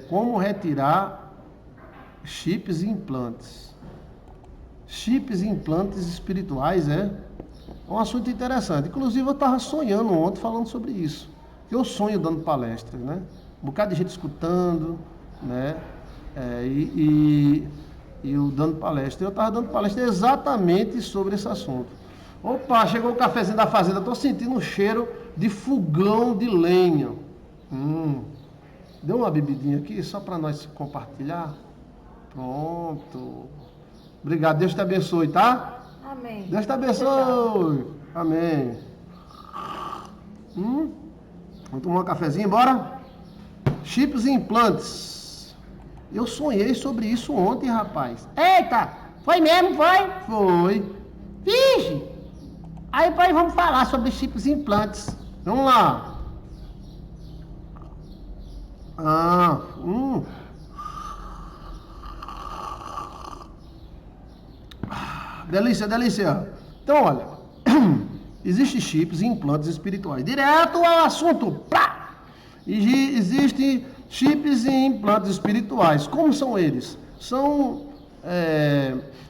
como retirar chips e implantes. Chips e implantes espirituais é um assunto interessante. Inclusive eu estava sonhando ontem falando sobre isso. Eu sonho dando palestras, né? Um bocado de gente escutando, né? E eu dando palestra. Eu estava dando palestra exatamente sobre esse assunto. Opa, chegou o cafezinho da fazenda. Estou sentindo um cheiro de fogão de lenha. Deu uma bebidinha aqui só para nós compartilhar. Pronto. Obrigado, Deus te abençoe, tá? Amém. Deus te abençoe. Amém. Vamos tomar um cafezinho, bora? Chips e implantes. Eu sonhei sobre isso ontem, rapaz. Eita, foi mesmo, foi? Foi. Vixe! Aí depois vamos falar sobre chips e implantes. Vamos lá. Delícia, delícia. Então, olha, existem chips e implantes espirituais. Direto ao assunto. Pá! Existem chips e implantes espirituais. Como são eles? São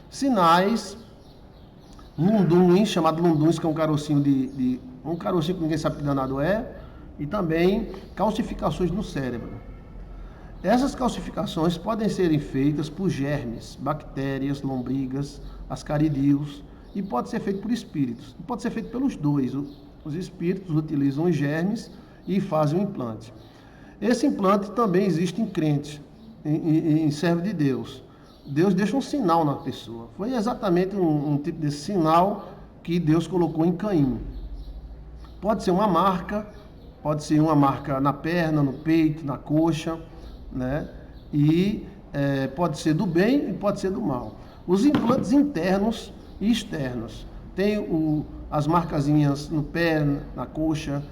sinais lunduns, chamado lunduns, que é um carocinho um carocinho que ninguém sabe que danado é, e também calcificações no cérebro. Essas calcificações podem serem feitas por germes, bactérias, lombrigas, ascaridídeos, e pode ser feito por espíritos. E pode ser feito pelos dois. Os espíritos utilizam os germes e fazem o implante. Esse implante também existe em crentes, em servo de Deus. Deus deixa um sinal na pessoa. Foi exatamente um tipo de sinal que Deus colocou em Caim. Pode ser uma marca na perna, no peito, na coxa, né? E pode ser do bem e pode ser do mal. Os implantes internos e externos. Tem as marcazinhas no pé, na coxa,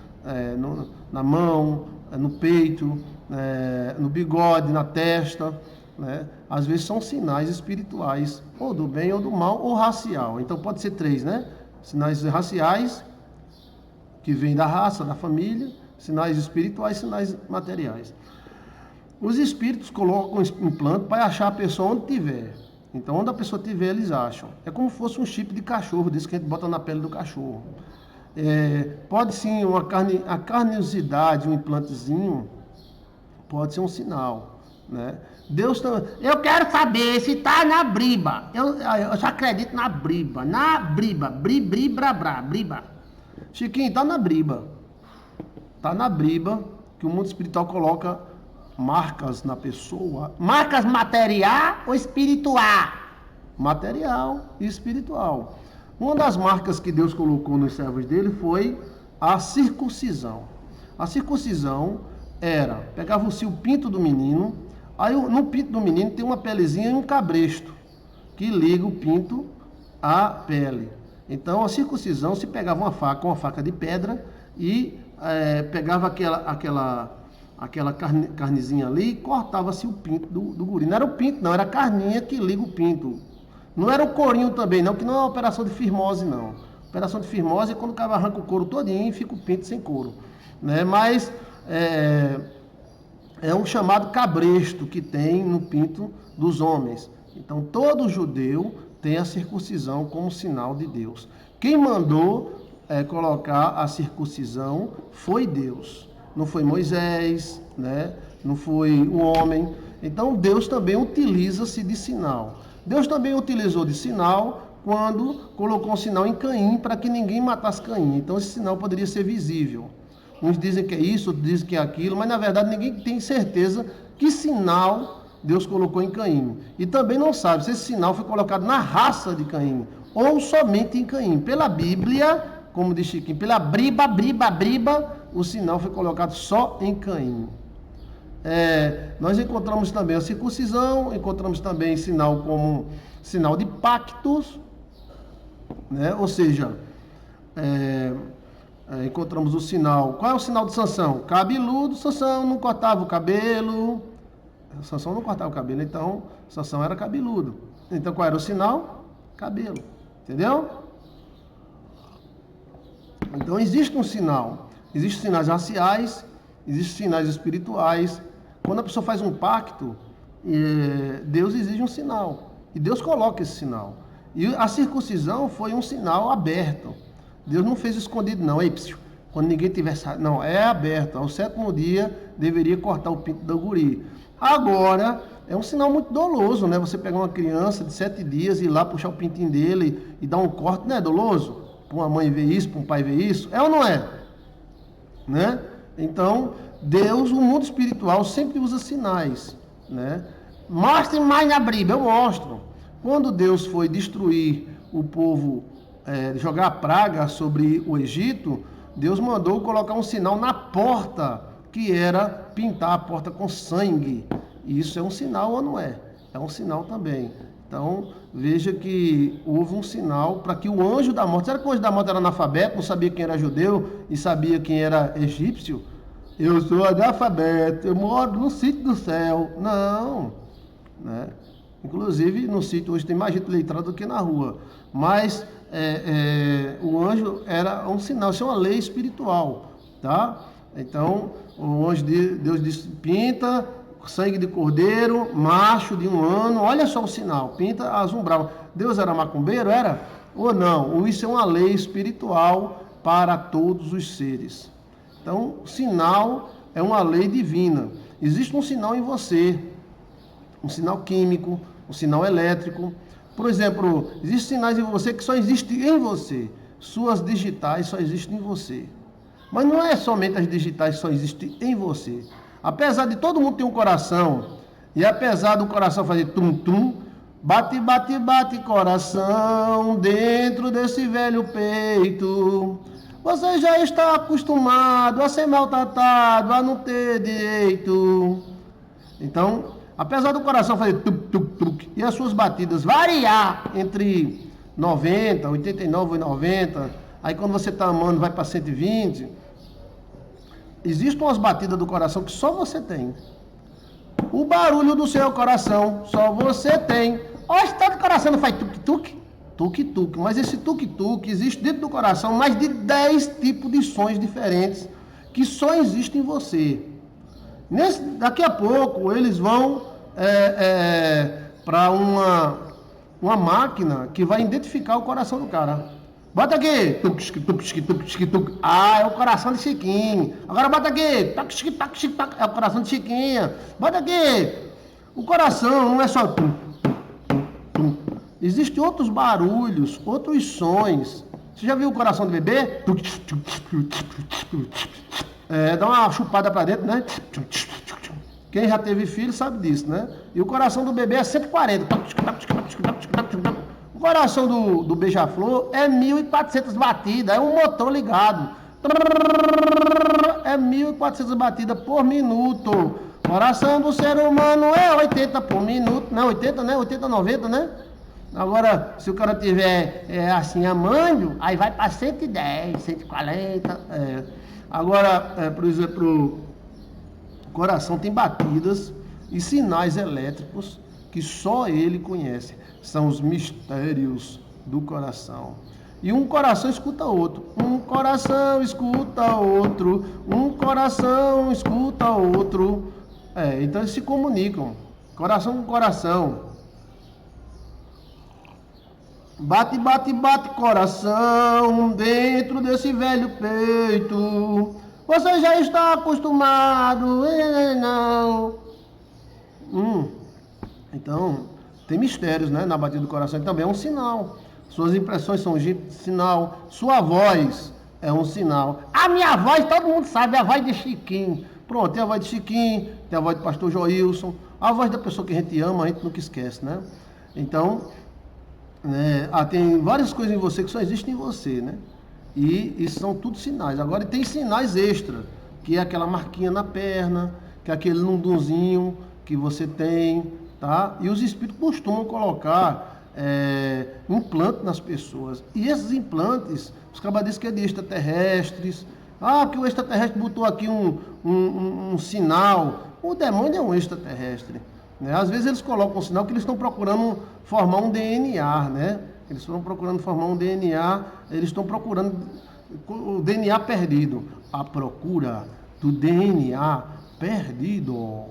na mão, no peito, no bigode, na testa, né? Às vezes são sinais espirituais, ou do bem ou do mal, ou racial. Então pode ser três, né? Sinais raciais, que vêm da raça, da família, sinais espirituais, sinais materiais. Os espíritos colocam implante para achar a pessoa onde tiver. Então, onde a pessoa tiver, eles acham. É como se fosse um chip de cachorro, desse que a gente bota na pele do cachorro. Pode sim, a carnosidade, um implantezinho, pode ser um sinal, né? Deus também. Eu quero saber se tá na briba. Eu só acredito na briba. Na briba. Briba. Chiquinho, tá na briba. Tá na briba que o mundo espiritual coloca marcas na pessoa. Marcas material ou espiritual? Material e espiritual. Uma das marcas que Deus colocou nos servos dele foi a circuncisão. A circuncisão pegava-se o pinto do menino, aí no pinto do menino tem uma pelezinha e um cabresto que liga o pinto à pele. Então a circuncisão se pegava uma faca de pedra e pegava aquela carnezinha ali e cortava-se o pinto do guri. Não era o pinto, não, era a carninha que liga o pinto. Não era o corinho também, não, que não é uma operação de firmose, não. Operação de firmose é quando o cara arranca o couro todinho e fica o pinto sem couro, né? Mas é um chamado cabresto que tem no pinto dos homens. Então todo judeu tem a circuncisão como sinal de Deus. Quem mandou colocar a circuncisão foi Deus. Não foi Moisés, né? Não foi o homem. Então Deus também utiliza-se de sinal. Deus também utilizou de sinal quando colocou um sinal em Caim para que ninguém matasse Caim. Então esse sinal poderia ser visível. Uns dizem que é isso, outros dizem que é aquilo, mas na verdade ninguém tem certeza que sinal Deus colocou em Caim. E também não sabe se esse sinal foi colocado na raça de Caim ou somente em Caim. Pela Bíblia, como diz Chiquinho, pela briba, o sinal foi colocado só em Caim. Nós encontramos também a circuncisão, encontramos também sinal como sinal de pactos, né? Ou seja, encontramos o sinal. Qual é o sinal de Sansão? Cabeludo. Sansão não cortava o cabelo. Sansão não cortava o cabelo, então Sansão era cabeludo. Então qual era o sinal? Cabelo. Entendeu? Então existe um sinal. Existem sinais raciais, existem sinais espirituais, Quando a pessoa faz um pacto, Deus exige um sinal. E Deus coloca esse sinal. E a circuncisão foi um sinal aberto. Deus não fez escondido, não. Ei, psiu, quando ninguém tiver... Não, é aberto. Ao 7º dia, deveria cortar o pinto do guri. Agora, é um sinal muito doloso, né? Você pegar uma criança de 7 dias e ir lá puxar o pintinho dele e dar um corte, não é doloso? Para uma mãe ver isso, para um pai ver isso? É ou não é? Né? Então, Deus, o mundo espiritual, sempre usa sinais, né? Mostre mais na Bíblia. Eu mostro. Quando Deus foi destruir o povo, jogar a praga sobre o Egito, Deus mandou colocar um sinal na porta, que era pintar a porta com sangue. E isso é um sinal ou não é? É um sinal também. Então, veja que houve um sinal para que o anjo da morte... Será que o anjo da morte era analfabeto, não sabia quem era judeu e sabia quem era egípcio? Eu sou analfabeto, eu moro no sítio do céu. Não, né? Inclusive, no sítio hoje tem mais gente letrada do que na rua. Mas o anjo era um sinal, isso é uma lei espiritual, tá? Então, o anjo de Deus disse, pinta sangue de cordeiro, macho de 1 ano, olha só o sinal, pinta azul bravo. Deus era macumbeiro, era? Ou não? Isso é uma lei espiritual para todos os seres. Então, sinal é uma lei divina. Existe um sinal em você, um sinal químico, um sinal elétrico. Por exemplo, existem sinais em você que só existem em você. Suas digitais só existem em você. Mas não é somente as digitais que só existem em você. Apesar de todo mundo ter um coração, e apesar do coração fazer tum-tum, bate, bate, bate coração dentro desse velho peito. Você já está acostumado a ser maltratado, a não ter direito. Então, apesar do coração fazer tuc-tuc-tuc e as suas batidas variar entre 90, 89 e 90, aí quando você está amando vai para 120, existem umas batidas do coração que só você tem. O barulho do seu coração só você tem. Olha, se todo coração não faz tuc-tuc, tuc-tuc, mas esse tuc-tuc existe dentro do coração mais de 10 tipos de sons diferentes que só existem em você. Daqui a pouco eles vão para uma máquina que vai identificar o coração do cara. Bota aqui, tuc. Ah, é o coração de Chiquinho. Agora bota aqui, toc, é o coração de Chiquinha. Bota aqui. O coração não é só tum. Existem outros barulhos, outros sons. Você já viu o coração do bebê? Dá uma chupada para dentro, né? Quem já teve filho sabe disso, né? E o coração do bebê é 140. O coração do beija-flor é 1.400 batidas, é um motor ligado. É 1.400 batidas por minuto. Coração do ser humano é 80 por minuto. Não, 80, né? 80, 90, né? Agora, se o cara tiver assim, amando, aí vai para 110, 140. Agora, por exemplo, o coração tem batidas e sinais elétricos que só ele conhece. São os mistérios do coração. E um coração escuta outro. Um coração escuta outro. Um coração escuta outro. Então eles se comunicam. Coração com coração. Bate, bate, bate coração dentro desse velho peito. Você já está acostumado, não. Então, tem mistérios, né, na batida do coração. E também é um sinal. Suas impressões são um sinal. Sua voz é um sinal. A minha voz, todo mundo sabe, é a voz de Chiquinho. Pronto, tem a voz de Chiquinho, tem a voz do pastor Joilson. A voz da pessoa que a gente ama, a gente nunca esquece, né? Então, tem várias coisas em você que só existem em você, né? E isso são tudo sinais. Agora tem sinais extra, que é aquela marquinha na perna, que é aquele nundunzinho que você tem, tá? E os espíritos costumam colocar implantes nas pessoas. E esses implantes, os cabas dizem que é de extraterrestres. Ah, porque o extraterrestre botou aqui um sinal. O demônio é um extraterrestre. Né? Às vezes eles colocam um sinal que eles estão procurando formar um DNA, né? Eles estão procurando formar um DNA, eles estão procurando o DNA perdido. A procura do DNA Perdido.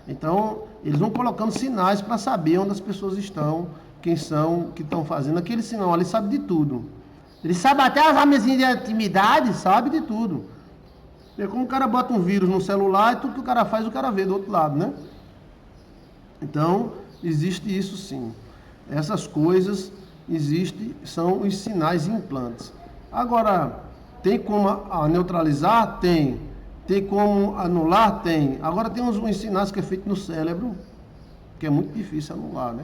Então, eles vão colocando sinais para saber onde as pessoas estão, quem são, que estão fazendo. Aquele sinal ali sabe de tudo. Ele sabe até as armezinhas de intimidade, Sabe de tudo. É como o cara bota um vírus no celular e tudo que o cara faz, o cara vê do outro lado, né? Então, existe isso sim. Essas coisas existem, são os sinais e implantes. Agora, tem como neutralizar? Tem. Tem como anular? Tem. Agora tem uns sinais que é feito no cérebro, que é muito difícil anular, né?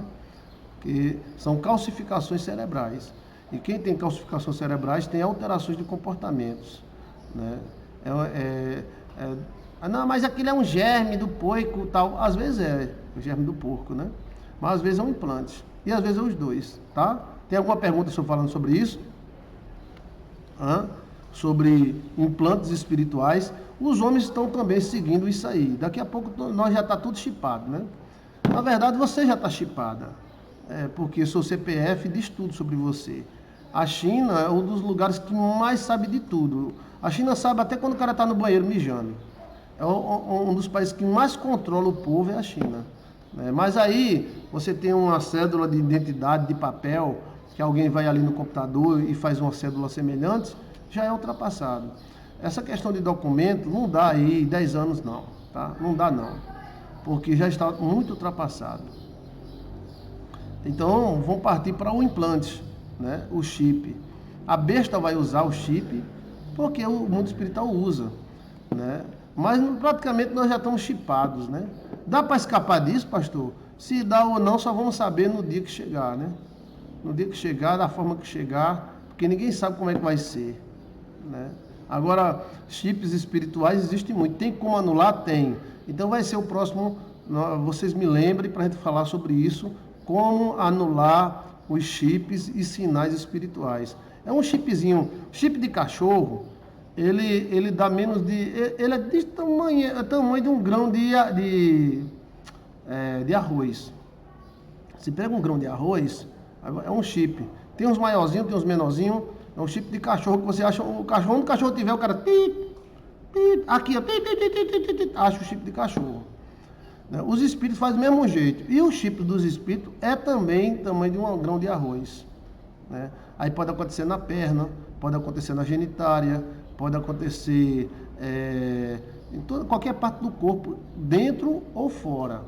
Que são calcificações cerebrais. E quem tem calcificações cerebrais tem alterações de comportamentos, né? Não, mas aquilo é um germe do porco tal. Às vezes é o germe do porco, né? Mas às vezes é um implante. E às vezes é os dois, tá? Tem alguma pergunta falando sobre isso? Sobre implantes espirituais. Os homens estão também seguindo isso aí. Daqui a pouco nós já está tudo chipado, né? Na verdade, você já está chipada. Porque seu CPF diz tudo sobre você. A China é um dos lugares que mais sabe de tudo. A China sabe até quando o cara está no banheiro mijando. É um dos países que mais controla o povo, é a China. Mas aí você tem uma cédula de identidade de papel, que alguém vai ali no computador e faz uma cédula semelhante, já é ultrapassado. Essa questão de documento não dá aí 10 anos não, tá? Não dá não, porque já está muito ultrapassado. Então vão partir para o implante, né? O chip. A besta vai usar o chip porque o mundo espiritual usa, né? Mas praticamente nós já estamos chipados, né? Dá para escapar disso, pastor? Se dá ou não, só vamos saber no dia que chegar, né? No dia que chegar, da forma que chegar, porque ninguém sabe como é que vai ser, né? Agora, chips espirituais existem muito. Tem como anular? Tem. Então vai ser o próximo, vocês me lembrem para a gente falar sobre isso, como anular os chips e sinais espirituais. É um chipzinho, chip de cachorro, ele dá menos de... Ele é de tamanho de um grão de arroz. Se pega um grão de arroz, é um chip. Tem uns maiorzinhos, tem uns menorzinhos. É um chip de cachorro que você acha... O cachorro, onde o cachorro tiver, o cara... aqui, ó, acha o chip de cachorro. Os espíritos fazem do mesmo jeito. E o chip dos espíritos é também tamanho de um grão de arroz, né? Aí pode acontecer na perna, pode acontecer na genitária, pode acontecer em qualquer parte do corpo, dentro ou fora,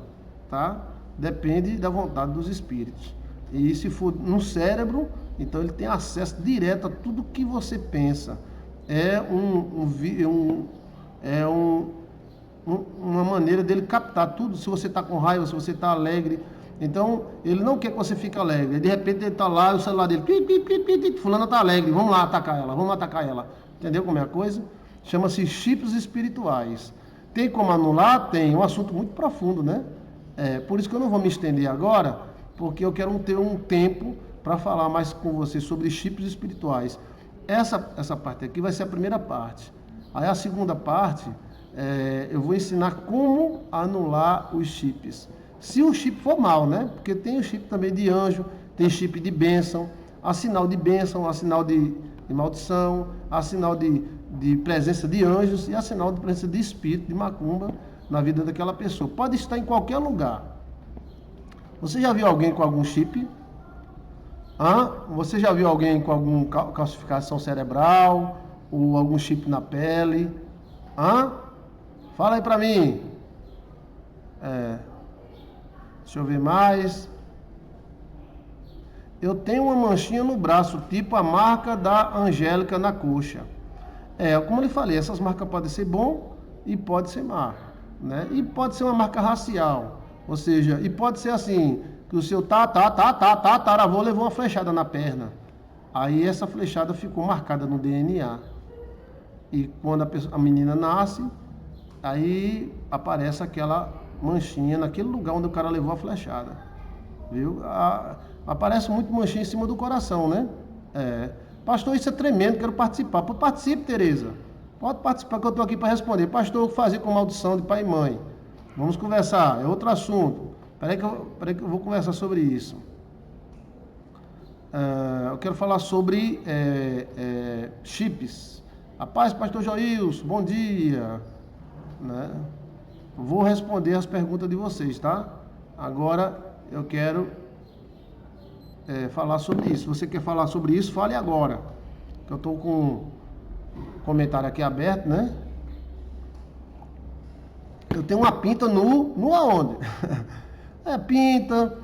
tá? Depende da vontade dos espíritos. E se for no cérebro, então ele tem acesso direto a tudo que você pensa. Uma maneira dele captar tudo, se você está com raiva, se você está alegre. Então, ele não quer que você fique alegre. De repente ele está lá, o celular dele, fulana está alegre, vamos lá atacar ela. Entendeu como é a coisa? Chama-se chips espirituais. Tem como anular? Tem. É um assunto muito profundo, né? Por isso que eu não vou me estender agora, porque eu quero ter um tempo para falar mais com você sobre chips espirituais. Essa parte aqui vai ser a primeira parte. Aí a segunda parte, eu vou ensinar como anular os chips. Se o chip for mal, né? Porque tem o chip também de anjo, tem chip de bênção, há sinal de bênção, há sinal de maldição, há sinal de presença de anjos e há sinal de presença de espírito, de macumba na vida daquela pessoa. Pode estar em qualquer lugar. Você já viu alguém com algum chip? Você já viu alguém com alguma calcificação cerebral ou algum chip na pele? Fala aí pra mim. Deixa eu ver mais. Eu tenho uma manchinha no braço, tipo a marca da Angélica na coxa. Como eu lhe falei, essas marcas podem ser bom e pode ser má, né? E pode ser uma marca racial, ou seja, e pode ser assim, que o seu tataravô levou uma flechada na perna. Aí essa flechada ficou marcada no DNA. E quando a menina nasce, aí aparece aquela manchinha naquele lugar onde o cara levou a flechada. Viu? Aparece muito manchinha em cima do coração, né? Pastor, isso é tremendo, quero participar. Participe, Tereza. Pode participar que eu estou aqui para responder. Pastor, o que fazer com maldição de pai e mãe? Vamos conversar, é outro assunto. Peraí que eu vou conversar sobre isso. Eu quero falar sobre chips. A paz, pastor Joilson, bom dia. Né? Vou responder as perguntas de vocês, tá? Agora eu quero falar sobre isso. Se você quer falar sobre isso, fale agora. Eu estou com um comentário aqui aberto, né? Eu tenho uma pinta no aonde? Pinta,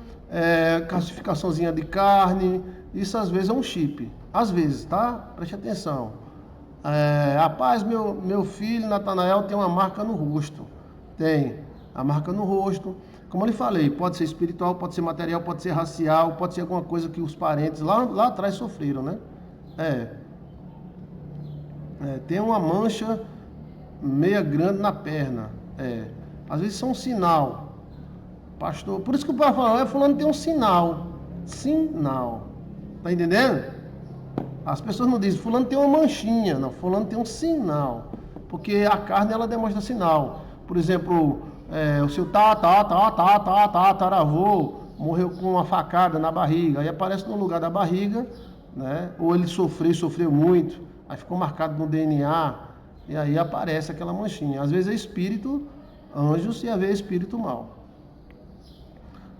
calcificaçãozinha de carne, isso às vezes é um chip. Às vezes, tá? Preste atenção. Rapaz, meu filho, Natanael, tem uma marca no rosto. Tem a marca no rosto. Como eu lhe falei, pode ser espiritual, pode ser material, pode ser racial, pode ser alguma coisa que os parentes lá atrás sofreram, né? Tem uma mancha meia grande na perna. Às vezes são um sinal. Pastor, por isso que o pai falou, fulano tem um sinal. Sinal. Tá entendendo? As pessoas não dizem, fulano tem uma manchinha. Não, fulano tem um sinal. Porque a carne, ela demonstra sinal. Por exemplo, o seu tataravô morreu com uma facada na barriga. Aí aparece no lugar da barriga, né? Ou ele sofreu muito. Aí ficou marcado no DNA. E aí aparece aquela manchinha. Às vezes é espírito, anjos, e às vezes é espírito mau.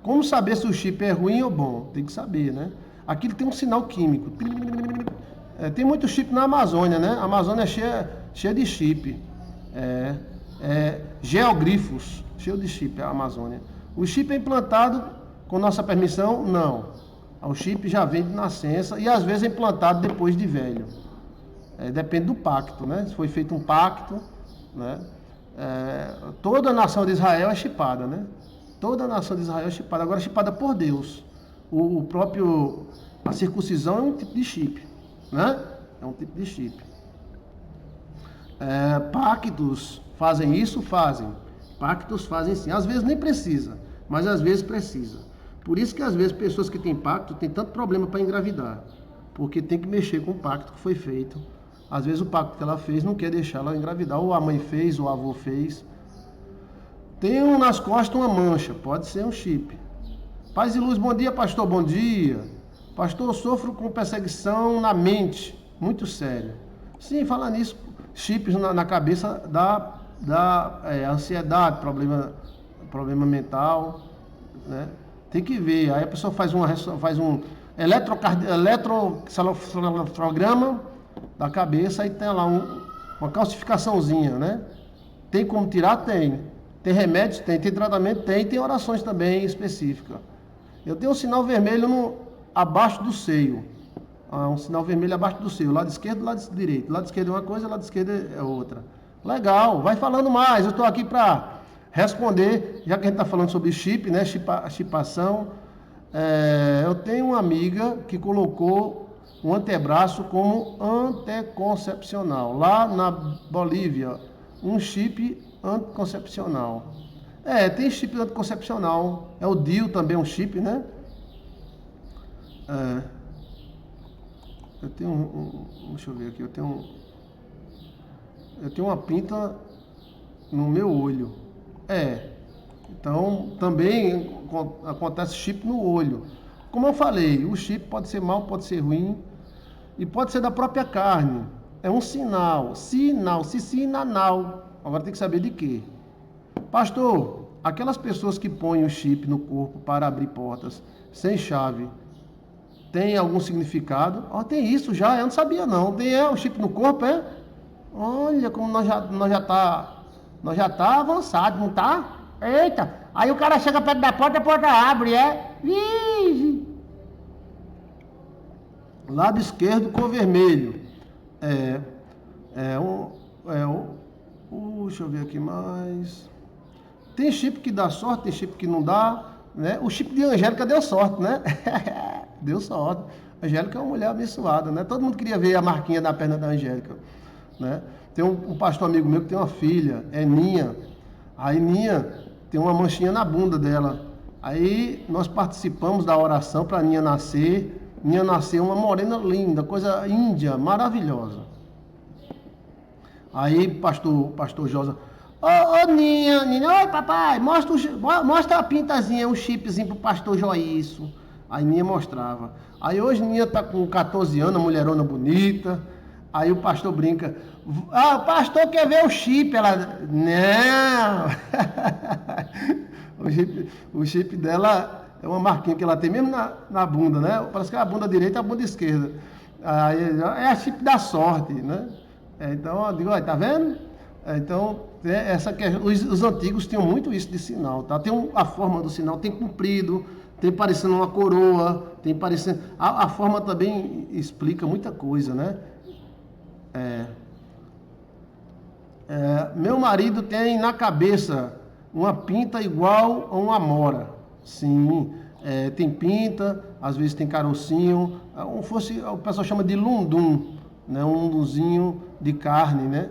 Como saber se o chip é ruim ou bom? Tem que saber, né? Aqui tem um sinal químico. Tem muito chip na Amazônia, né? A Amazônia é cheia de chip. Geogrifos, cheio de chip, a Amazônia. O chip é implantado com nossa permissão? Não. O chip já vem de nascença e às vezes é implantado depois de velho. Depende do pacto, né? Se foi feito um pacto, né? Toda a nação de Israel é chipada, né? Toda a nação de Israel é chipada. Agora é chipada por Deus. A circuncisão é um tipo de chip, né? É um tipo de chip. Pactos fazem isso? Fazem. Pactos fazem sim. Às vezes nem precisa, mas às vezes precisa. Por isso que às vezes pessoas que têm pacto têm tanto problema para engravidar. Porque tem que mexer com o pacto que foi feito. Às vezes o pacto que ela fez não quer deixar ela engravidar. Ou a mãe fez, ou o avô fez. Tem nas costas uma mancha. Pode ser um chip. Paz e luz, bom dia, pastor, bom dia. Pastor, eu sofro com perseguição na mente. Muito sério. Sim, falar nisso, chips na cabeça dá ansiedade, problema mental, né? Tem que ver. Aí a pessoa faz um eletrocardiograma da cabeça e tem lá uma calcificaçãozinha, né? Tem como tirar? Tem. Tem remédios? Tem. Tem tratamento? Tem. Tem orações também específicas. Eu tenho um sinal vermelho abaixo do seio. Um sinal vermelho abaixo do seio. Lado esquerdo e lado direito. Lado esquerdo é uma coisa, lado esquerdo é outra. Legal. Vai falando mais. Eu estou aqui para responder, já que a gente está falando sobre chip, né? Chipação. Eu tenho uma amiga que colocou um antebraço como anticoncepcional. Lá na Bolívia, um chip anticoncepcional. Tem chip anticoncepcional. O DIU também é um chip, né? Eu tenho deixa eu ver aqui. Eu tenho uma pinta no meu olho. Então, também acontece chip no olho. Como eu falei, o chip pode ser mau, pode ser ruim. E pode ser da própria carne. É um sinal. Sinal. Agora tem que saber de quê. Pastor, aquelas pessoas que põem o chip no corpo para abrir portas sem chave, tem algum significado? Tem isso já, eu não sabia não. Tem o chip no corpo, é? Olha como nós já tá avançado, não tá? Eita, aí o cara chega perto da porta, a porta abre, Vixe. Lado esquerdo com vermelho. Deixa eu ver aqui mais. Tem chip que dá sorte, tem chip que não dá, né? O chip de Angélica deu sorte, né? Deu sorte. Angélica é uma mulher abençoada, né? Todo mundo queria ver a marquinha da perna da Angélica, né? Tem um pastor amigo meu que tem uma filha, Ninha. Aí Ninha tem uma manchinha na bunda dela. Aí nós participamos da oração para Ninha nascer. Ninha nasceu uma morena linda, coisa índia, maravilhosa. Aí pastor Josa, Ninha, oi papai, mostra a pintazinha, um chipzinho pro pastor Joísso. Aí Ninha mostrava. Aí hoje Ninha tá com 14 anos, mulherona bonita, Aí o pastor brinca, o pastor quer ver o chip. Ela, não. O chip dela é uma marquinha que ela tem mesmo na bunda, né? Parece que é a bunda direita e a bunda esquerda. Aí, é a chip da sorte, né? Então, eu digo, olha, tá vendo? Então, os antigos tinham muito isso de sinal, tá? Tem a forma do sinal, tem comprido, tem parecendo uma coroa, tem parecendo... A forma também explica muita coisa, né? Meu marido tem na cabeça uma pinta igual a uma amora. Sim, tem pinta, às vezes tem carocinho. O pessoal chama de lundum, né? Um lundumzinho de carne, né?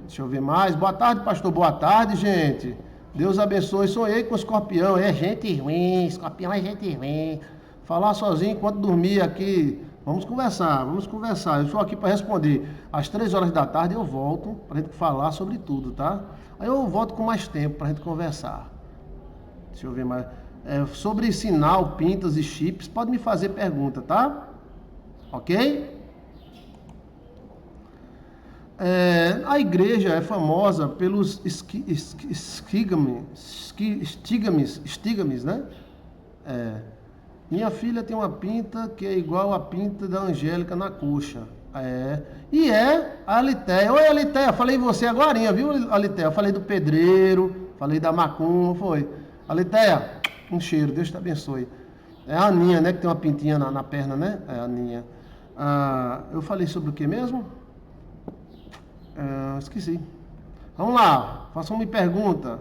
Deixa eu ver mais. Boa tarde, pastor. Boa tarde, gente. Deus abençoe. Sonhei com o escorpião. É gente ruim, escorpião é gente ruim. Falar sozinho enquanto dormir aqui. Vamos conversar. Eu estou aqui para responder. Às 3 horas da tarde eu volto para a gente falar sobre tudo, tá? Aí eu volto com mais tempo para a gente conversar. Deixa eu ver mais. Sobre sinal, pintas e chips, pode me fazer pergunta, tá? Ok? A igreja é famosa pelos estigmas, né? Minha filha tem uma pinta que é igual a pinta da Angélica na coxa. E a Alitéia. Oi, Alitéia, falei você agorinha, viu, Alitéia? Eu falei do pedreiro, falei da macumba, foi. Alitéia, um cheiro, Deus te abençoe. É a Aninha, né, que tem uma pintinha na perna, né? É a Aninha. Eu falei sobre o que mesmo? Esqueci. Vamos lá, façam-me pergunta.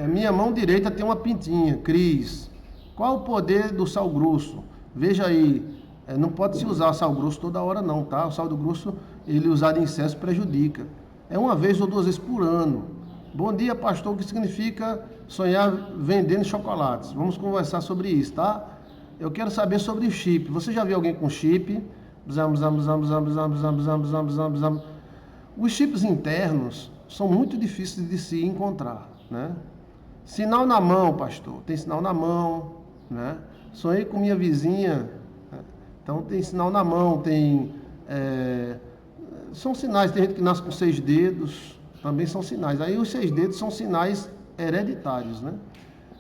Minha mão direita tem uma pintinha, Cris. Qual o poder do sal grosso? Veja aí, não pode se usar sal grosso toda hora não, tá? O sal do grosso, ele usado em excesso prejudica. É uma vez ou 2 vezes por ano. Bom dia, pastor, o que significa sonhar vendendo chocolates? Vamos conversar sobre isso, tá? Eu quero saber sobre o chip. Você já viu alguém com chip? Os chips internos são muito difíceis de se encontrar, né? Sinal na mão, pastor. Tem sinal na mão, né? Sonhei com minha vizinha, né? Então tem sinal na mão, são sinais. Tem gente que nasce com 6 dedos, também são sinais. Aí os 6 dedos são sinais hereditários, né?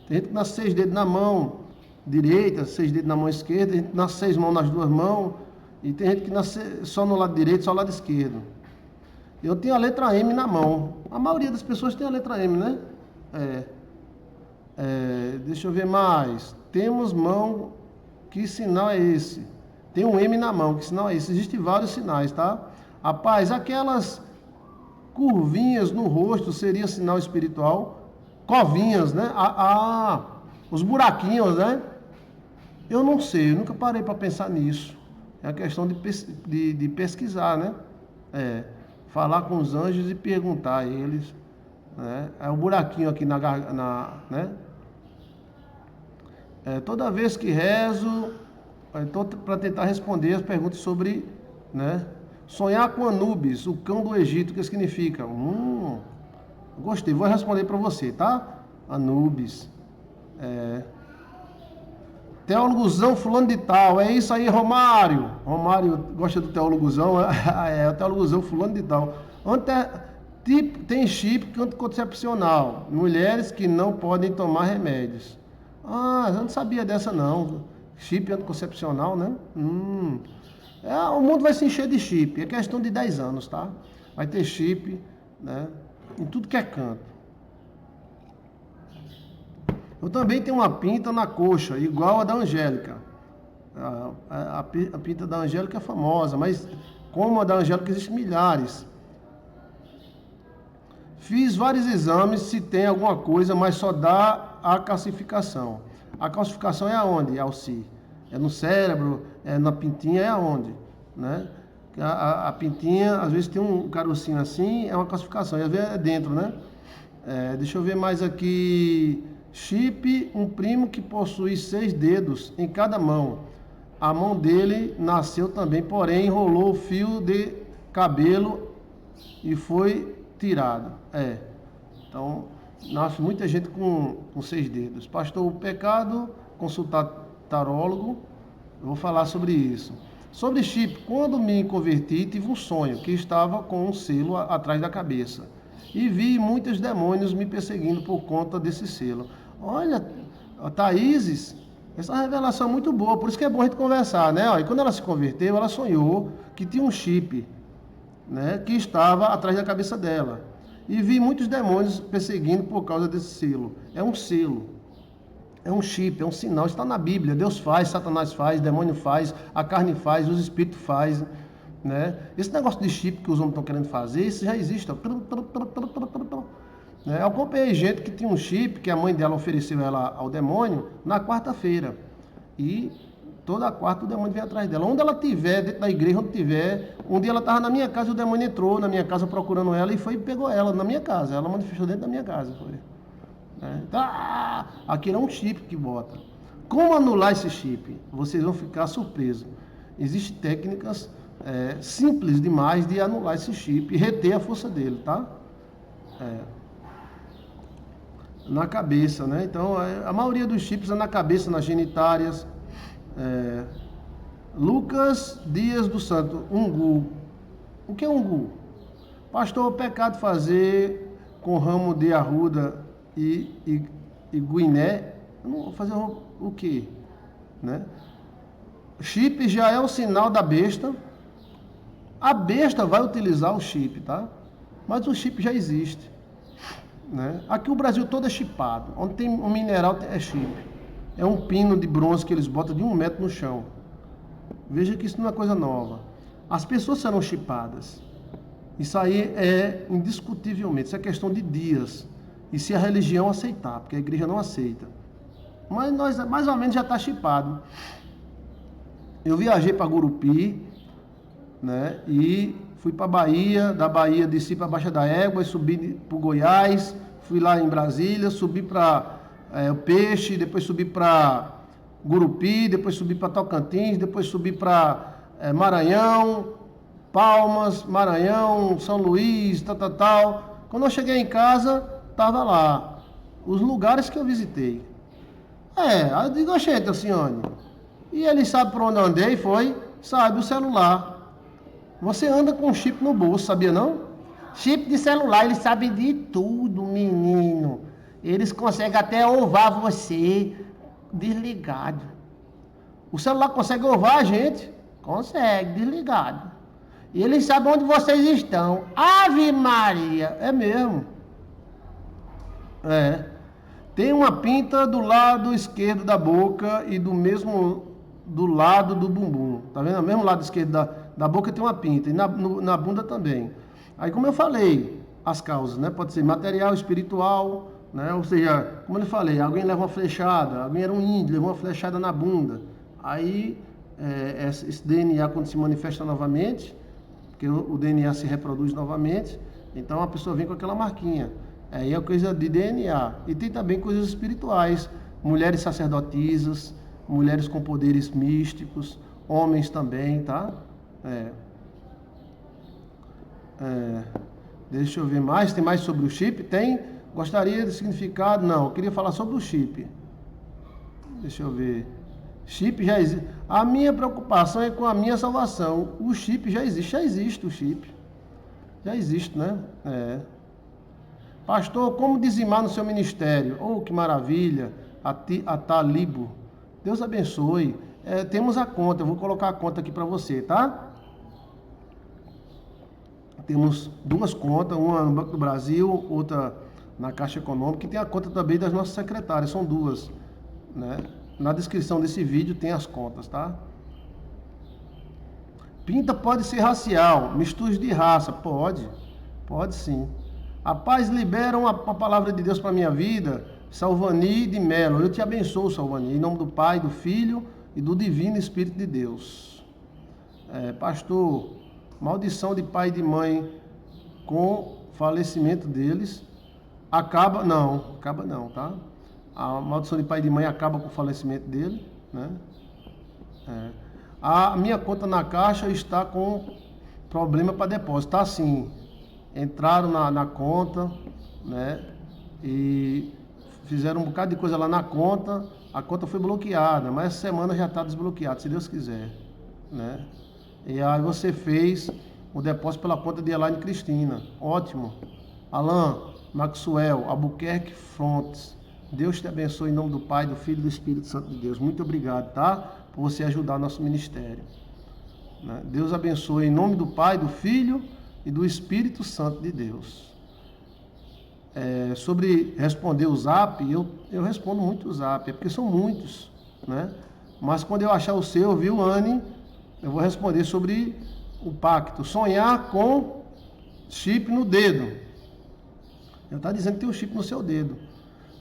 Tem gente que nasce 6 dedos na mão direita, 6 dedos na mão esquerda, tem gente que nasce 6 mãos nas 2 mãos, e tem gente que nasce só no lado direito, só no lado esquerdo. Eu tenho a letra M na mão. A maioria das pessoas tem a letra M, né? Deixa eu ver mais. Temos mão. Que sinal é esse? Tem um M na mão. Que sinal é esse? Existem vários sinais, tá? Rapaz, aquelas curvinhas no rosto seria sinal espiritual. Covinhas, né? Os buraquinhos, né? Eu não sei, eu nunca parei para pensar nisso. É a questão de pesquisar, né? Falar com os anjos e perguntar a eles, né? É o buraquinho aqui né? Toda vez que rezo, para tentar responder as perguntas sobre, né? Sonhar com Anubis, o cão do Egito, o que significa? Gostei, vou responder para você, tá? Anubis. Teólogozão fulano de tal, é isso aí, Romário. Romário gosta do teólogozão, o teólogozão fulano de tal. Tem chip anticoncepcional, mulheres que não podem tomar remédios. Eu não sabia dessa não, chip anticoncepcional, né? O mundo vai se encher de chip, é questão de 10 anos, tá? Vai ter chip, né? Em tudo que é canto. Eu também tenho uma pinta na coxa, igual a da Angélica. A pinta da Angélica é famosa, mas como a da Angélica existem milhares. Fiz vários exames se tem alguma coisa, mas só dá a calcificação. A calcificação é aonde, Alci? É no cérebro, é na pintinha, é aonde? Né? A pintinha, às vezes tem um carocinho assim, é uma calcificação, e às vezes é dentro, né? Deixa eu ver mais aqui. Chip, um primo que possui 6 dedos em cada mão. A mão dele nasceu também, porém enrolou o fio de cabelo e foi tirado. Então, nasce muita gente com 6 dedos. Pastor, o pecado, consultar tarólogo. Eu vou falar sobre isso. Sobre chip, quando me converti, tive um sonho que estava com um selo atrás da cabeça. E vi muitos demônios me perseguindo por conta desse selo. Olha, a Thaíses, essa revelação é muito boa, por isso que é bom a gente conversar, né? E quando ela se converteu, ela sonhou que tinha um chip, né, que estava atrás da cabeça dela. E vi muitos demônios perseguindo por causa desse selo. É um selo. É um chip, é um sinal, está na Bíblia. Deus faz, Satanás faz, demônio faz, a carne faz, os espíritos faz, né? Esse negócio de chip que os homens estão querendo fazer, isso já existe. Né? Eu acompanhei gente que tinha um chip que a mãe dela ofereceu ela ao demônio na quarta-feira. E toda quarta o demônio vem atrás dela. Onde ela estiver, dentro da igreja, onde tiver. Um dia ela estava na minha casa e o demônio entrou na minha casa procurando ela e foi e pegou ela na minha casa. Ela manifestou dentro da minha casa. Foi. Então, aqui é um chip que bota. Como anular esse chip? Vocês vão ficar surpresos. Existem técnicas simples demais de anular esse chip e reter a força dele, tá? Na cabeça, né? Então, a maioria dos chips é na cabeça, nas genitárias. Lucas Dias do Santo, umgu. O que é umgu? Pastor, pecado fazer com ramo de arruda e guiné, fazer o quê? Né? Chip já é o sinal da besta. A besta vai utilizar o chip, tá? Mas o chip já existe. Né? Aqui o Brasil todo é chipado. Onde tem um mineral é chip. É um pino de bronze que eles botam de 1 metro no chão. Veja que isso não é coisa nova. As pessoas serão chipadas. Isso aí é indiscutivelmente. Isso é questão de dias. E se a religião aceitar, porque a igreja não aceita. Mas nós mais ou menos já está chipado. Eu viajei para Gurupi, né? E fui para Bahia, da Bahia desci para Baixa da Égua, subi para o Goiás, fui lá em Brasília, subi para o Peixe, depois subi para Gurupi, depois subi para Tocantins, depois subi para Maranhão, Palmas, Maranhão, São Luís, tal. Quando eu cheguei em casa, estava lá os lugares que eu visitei. Aí eu digo, oxente, Alcione, e ele sabe por onde eu andei, sabe o celular. Você anda com chip no bolso, sabia não? Chip de celular, eles sabem de tudo, menino. Eles conseguem até ovar você desligado. O celular consegue ovar a gente? Consegue, desligado. E eles sabem onde vocês estão. Ave Maria, é mesmo. Tem uma pinta do lado esquerdo da boca e do lado do bumbum. Tá vendo? O mesmo lado esquerdo da boca tem uma pinta. E na bunda também. Aí, como eu falei, as causas, né? Pode ser material, espiritual, né? Ou seja, como eu falei, alguém leva uma flechada, alguém era um índio, levou uma flechada na bunda. Aí, esse DNA, quando se manifesta novamente, porque o DNA se reproduz novamente, então a pessoa vem com aquela marquinha. Aí é coisa de DNA. E tem também coisas espirituais. Mulheres sacerdotisas, mulheres com poderes místicos, homens também, tá? Deixa eu ver mais. Tem mais sobre o chip? Tem? Gostaria de significado? Não, eu queria falar sobre o chip. Deixa eu ver. Chip já existe. A minha preocupação é com a minha salvação. O chip já existe o chip. Já existe, né? Pastor, como dizimar no seu ministério? Oh, que maravilha! A Talibo. Deus abençoe. Temos a conta, eu vou colocar a conta aqui para você, tá? Temos 2 contas, uma no Banco do Brasil, outra na Caixa Econômica, e tem a conta também das nossas secretárias, são 2, né? Na descrição desse vídeo tem as contas, tá? Pinta pode ser racial, misturas de raça, pode sim. A paz libera uma palavra de Deus para minha vida, Salvani de Melo. Eu te abençoo, Salvani, em nome do Pai, do Filho e do Divino Espírito de Deus. Pastor, maldição de pai e de mãe com falecimento deles acaba não, tá? A maldição de pai e de mãe acaba com o falecimento dele, né? A minha conta na Caixa está com problema para depósito, tá sim. Entraram na conta, né? E fizeram um bocado de coisa lá na conta, a conta foi bloqueada, mas essa semana já está desbloqueada, se Deus quiser, né? E aí você fez o depósito pela conta de Elaine Cristina, ótimo. Alain, Maxwell, Albuquerque Frontes, Deus te abençoe em nome do Pai, do Filho e do Espírito Santo de Deus. Muito obrigado, tá? Por você ajudar nosso ministério. Né? Deus abençoe em nome do Pai, do Filho e do Espírito Santo de Deus. Sobre responder o zap, eu respondo muito o zap, porque são muitos, né? Mas quando eu achar o seu, viu, Anne, eu vou responder sobre o pacto. Sonhar com chip no dedo. Eu está dizendo que tem um chip no seu dedo.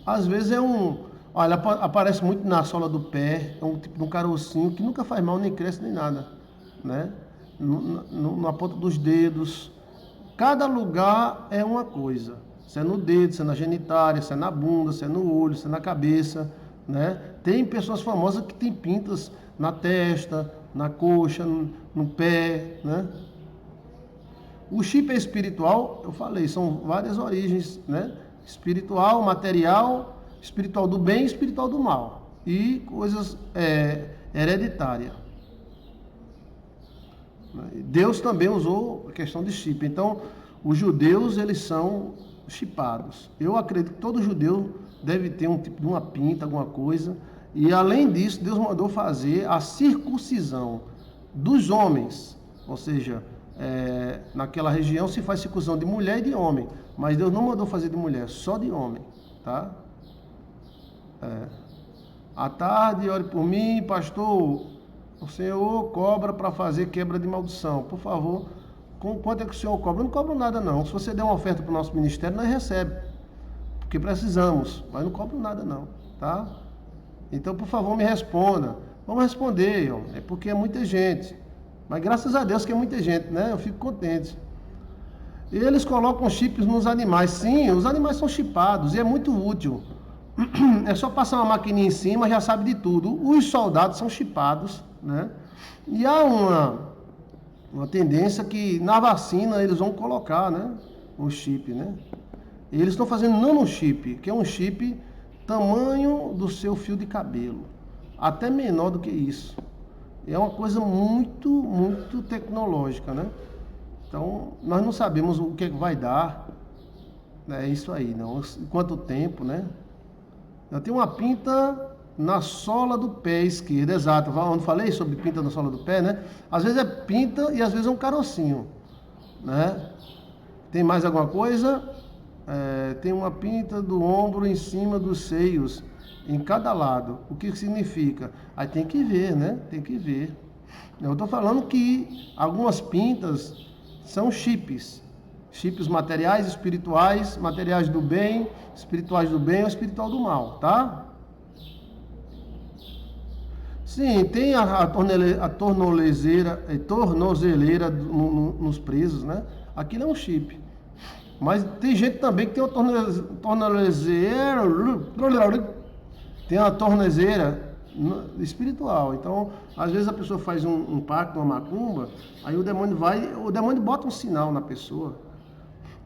Às vezes olha, aparece muito na sola do pé, é um tipo de um carocinho que nunca faz mal, nem cresce, nem nada, né? Na ponta dos dedos. Cada lugar é uma coisa. Se é no dedo, se é na genitália, se é na bunda, se é no olho, se é na cabeça, né? Tem pessoas famosas que têm pintas na testa, na coxa, no pé, né? O chip é espiritual, eu falei, são várias origens, né? Espiritual, material, espiritual do bem e espiritual do mal. E coisas hereditárias. Deus também usou a questão de chip. Então, os judeus, eles são chipados. Eu acredito que todo judeu deve ter um tipo de uma pinta, alguma coisa. E além disso, Deus mandou fazer a circuncisão dos homens. Ou seja, naquela região se faz circuncisão de mulher e de homem. Mas Deus não mandou fazer de mulher, só de homem. Tá? À tarde, ore por mim, pastor. O senhor cobra para fazer quebra de maldição. Por favor, quanto é que o senhor cobra? Eu não cobro nada não. Se você der uma oferta para o nosso ministério, nós recebemos. Porque precisamos. Mas não cobro nada não. Tá? Então, por favor, me responda. Vamos responder, ó. É porque é muita gente. Mas graças a Deus que é muita gente, né? Eu fico contente. E eles colocam chips nos animais. Sim, os animais são chipados e é muito útil. É só passar uma maquininha em cima, já sabe de tudo. Os soldados são chipados, né? E há uma tendência que na vacina eles vão colocar, né? O chip, né? E eles estão fazendo nanochip, que é um chip tamanho do seu fio de cabelo. Até menor do que isso. É uma coisa muito, muito tecnológica, né? Então, nós não sabemos o que vai dar. É isso aí, não. Quanto tempo, né? Eu tenho uma pinta na sola do pé esquerdo, exato. Onde falei sobre pinta na sola do pé, né? Às vezes é pinta e às vezes é um carocinho, né? Tem mais alguma coisa? Tem uma pinta do ombro em cima dos seios, em cada lado. O que significa? Aí tem que ver, né? Tem que ver. Eu estou falando que algumas pintas são chips. Chips materiais, espirituais, materiais do bem, espirituais do bem ou espiritual do mal, tá? Sim, tem a tornozeleira nos presos, né? Aquilo é um chip. Mas tem gente também que tem uma tornozeleira, tem uma tornozeleira espiritual. Então, às vezes a pessoa faz um pacto, uma macumba, aí o demônio bota um sinal na pessoa.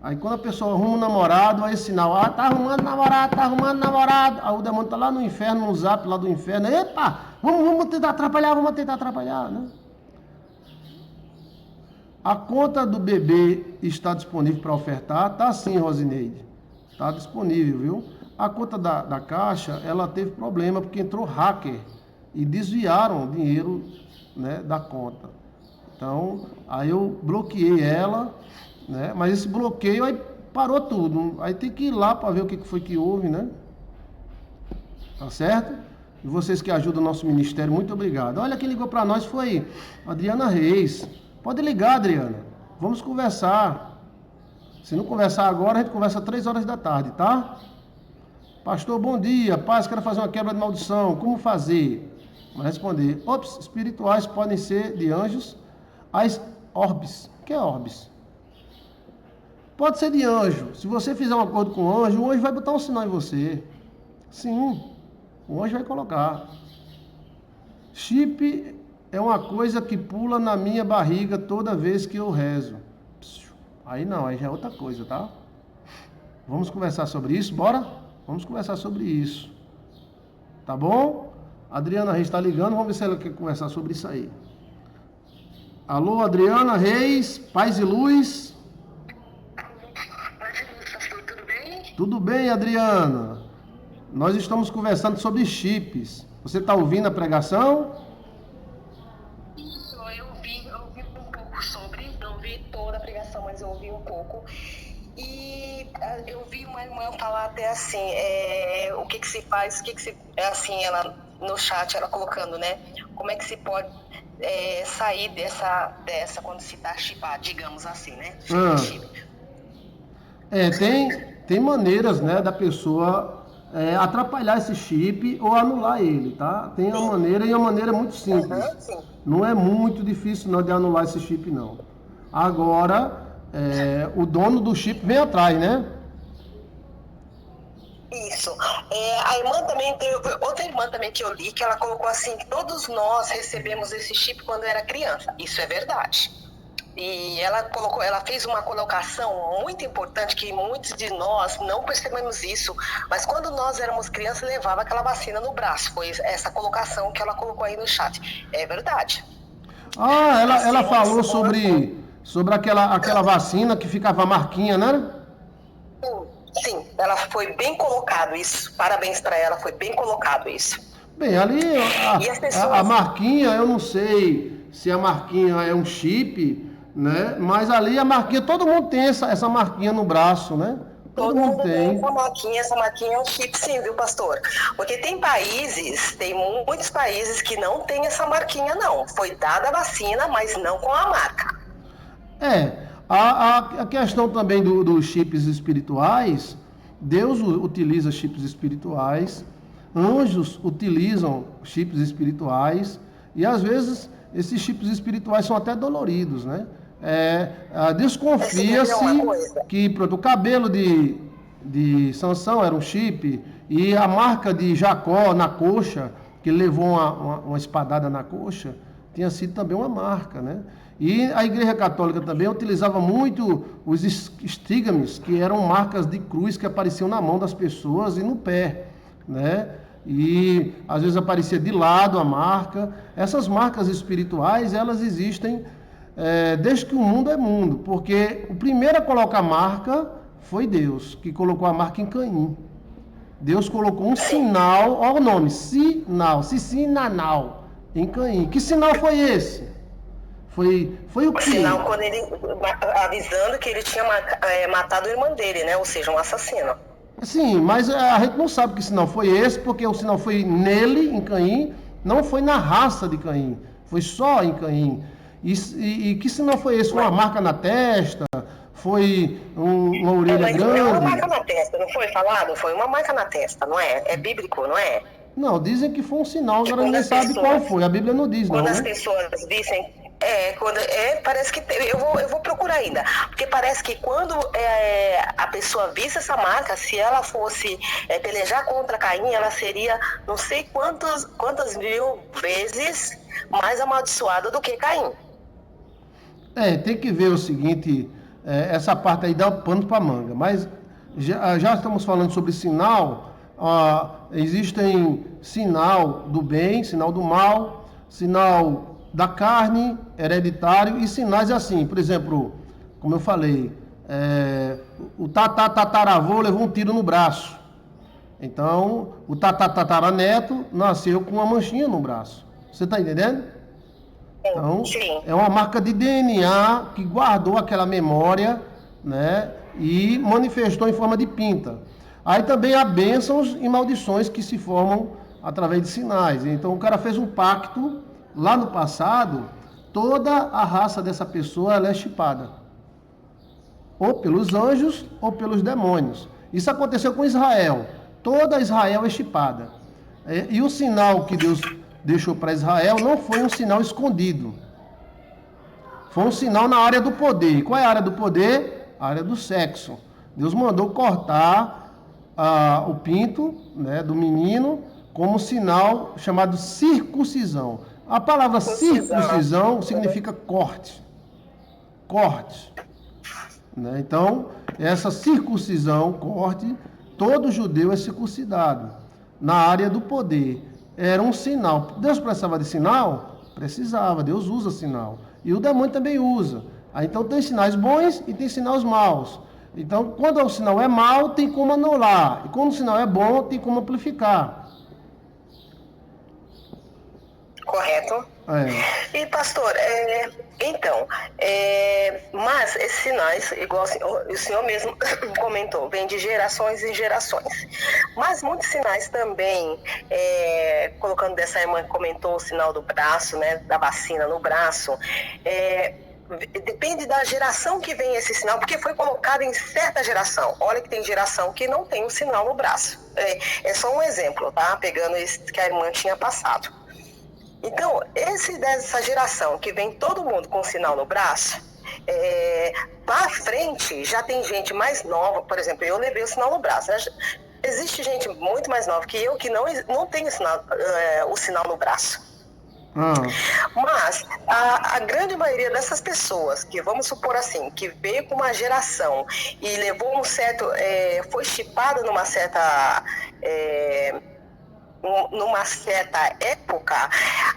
Aí quando a pessoa arruma um namorado, aí sinal, tá arrumando namorado. Aí o demônio tá lá no inferno, no zap lá do inferno. Epa, vamos tentar atrapalhar, né? A conta do bebê está disponível para ofertar? Tá sim, Rosineide. Tá disponível, viu? A conta da Caixa, ela teve problema porque entrou hacker e desviaram o dinheiro, né, da conta. Então, aí eu bloqueei ela, né? Mas esse bloqueio aí parou tudo. Aí tem que ir lá para ver o que foi que houve, né? Tá certo? E vocês que ajudam o nosso ministério, muito obrigado. Olha, quem ligou para nós foi Adriana Reis. Pode ligar, Adriana. Vamos conversar. Se não conversar agora, a gente conversa 3 horas da tarde, tá? Pastor, bom dia. Paz, quero fazer uma quebra de maldição. Como fazer? Vai responder. Ops, espirituais podem ser de anjos. As orbes. O que é orbes? Pode ser de anjo. Se você fizer um acordo com o anjo vai botar um sinal em você. Sim, o anjo vai colocar. Chip é uma coisa que pula na minha barriga toda vez que eu rezo. Aí não, aí já é outra coisa, tá? Vamos conversar sobre isso, bora? Vamos conversar sobre isso. Tá bom? A Adriana Reis está ligando, vamos ver se ela quer conversar sobre isso aí. Alô, Adriana Reis, paz e luz. Paz e luz, pastor, tudo bem? Tudo bem, Adriana? Nós estamos conversando sobre chips. Você está ouvindo a pregação? Isso, eu ouvi um pouco sobre, não vi toda a pregação, mas eu ouvi um pouco. E eu vi uma irmã falar até assim, o que se faz, assim, ela no chat, ela colocando, né? Como é que se pode sair dessa quando se está chipado, digamos assim, né? Chip. Tem maneiras, né, da pessoa atrapalhar esse chip ou anular ele, tá? Tem a maneira, e a maneira é muito simples. Sim. Não é muito difícil não de anular esse chip, não. Agora, o dono do chip vem atrás, né? Isso. A irmã também, teve outra irmã também que eu li, que ela colocou assim, todos nós recebemos esse chip quando era criança. Isso é verdade. E ela fez uma colocação muito importante, que muitos de nós não percebemos isso, mas quando nós éramos crianças, levava aquela vacina no braço. Foi essa colocação que ela colocou aí no chat. É verdade. Ela falou sobre aquela vacina que ficava a marquinha, né? Sim, ela foi bem colocado isso. Parabéns para ela, foi bem colocado isso. Bem, ali a marquinha, eu não sei se a marquinha é um chip, né? Mas ali a marquinha, todo mundo tem essa marquinha no braço, né? Todo mundo tem. Essa marquinha é um chip, sim, viu, pastor? Porque tem muitos países que não tem essa marquinha, não. Foi dada a vacina, mas não com a marca. A questão também dos chips espirituais, Deus utiliza chips espirituais, anjos utilizam chips espirituais, e às vezes esses chips espirituais são até doloridos, né? Desconfia-se que o cabelo de Sansão era um chip, e a marca de Jacó na coxa, que levou uma espadada na coxa, tinha sido também uma marca, né? E a Igreja Católica também utilizava muito os estigmas, que eram marcas de cruz que apareciam na mão das pessoas e no pé, né? E às vezes aparecia de lado a marca. Essas marcas espirituais, elas existem desde que o mundo é mundo, porque o primeiro a colocar marca foi Deus, que colocou a marca em Caim. Deus colocou um sinal, olha o nome, sinal, em Caim. Que sinal foi esse? Foi o quê? Sinal quando ele, avisando que ele tinha matado o irmão dele, né? Ou seja, um assassino. Sim, mas a gente não sabe que sinal foi esse, porque o sinal foi nele, em Caim, não foi na raça de Caim, foi só em Caim. E que sinal foi esse? Foi uma marca na testa? Foi uma orelha grande? Foi uma marca na testa, não foi falado? Foi uma marca na testa, não é? É bíblico, não é? Não, dizem que foi um sinal, agora ninguém sabe qual foi. A Bíblia não diz, não, né? Quando as pessoas dizem... parece que eu vou procurar ainda, porque parece que quando a pessoa visse essa marca, se ela fosse pelejar contra Caim, ela seria não sei quantas mil vezes mais amaldiçoada do que Caim. Tem que ver o seguinte, essa parte aí dá pano para manga, mas já estamos falando sobre sinal. Existem sinal do bem, sinal do mal, sinal da carne, hereditário, e sinais assim, por exemplo, como eu falei, o tataravô levou um tiro no braço. Então, o tataraneto nasceu com uma manchinha no braço. Você está entendendo? Então, é uma marca de DNA que guardou aquela memória, né, e manifestou em forma de pinta. Aí também há bênçãos e maldições que se formam através de sinais. Então, o cara fez um pacto. Lá no passado, toda a raça dessa pessoa ela é chipada. Ou pelos anjos, ou pelos demônios. Isso aconteceu com Israel. Toda Israel é chipada. E o sinal que Deus deixou para Israel não foi um sinal escondido. Foi um sinal na área do poder. E qual é a área do poder? A área do sexo. Deus mandou cortar o pinto, né, do menino como sinal chamado circuncisão. A palavra circuncisão significa corte. Corte. Né? Então, essa circuncisão, corte, todo judeu é circuncidado. Na área do poder. Era um sinal. Deus precisava de sinal? Precisava. Deus usa sinal. E o demônio também usa. Aí, então tem sinais bons e tem sinais maus. Então, quando o sinal é mau, tem como anular. E quando o sinal é bom, tem como amplificar. Correto. E pastor, mas esses sinais, igual o senhor mesmo comentou, vêm de gerações em gerações. Mas muitos sinais também, colocando dessa irmã que comentou o sinal do braço, né, da vacina no braço, depende da geração que vem esse sinal, porque foi colocado em certa geração. Olha que tem geração que não tem o sinal no braço. É só um exemplo, tá? Pegando esse que a irmã tinha passado. Então, dessa geração que vem todo mundo com sinal no braço, para frente já tem gente mais nova, por exemplo, eu levei o sinal no braço, né? Existe gente muito mais nova que eu que não tem o sinal no braço. Mas a grande maioria dessas pessoas, que vamos supor assim, que veio com uma geração e levou um certo, foi chipada numa certa época,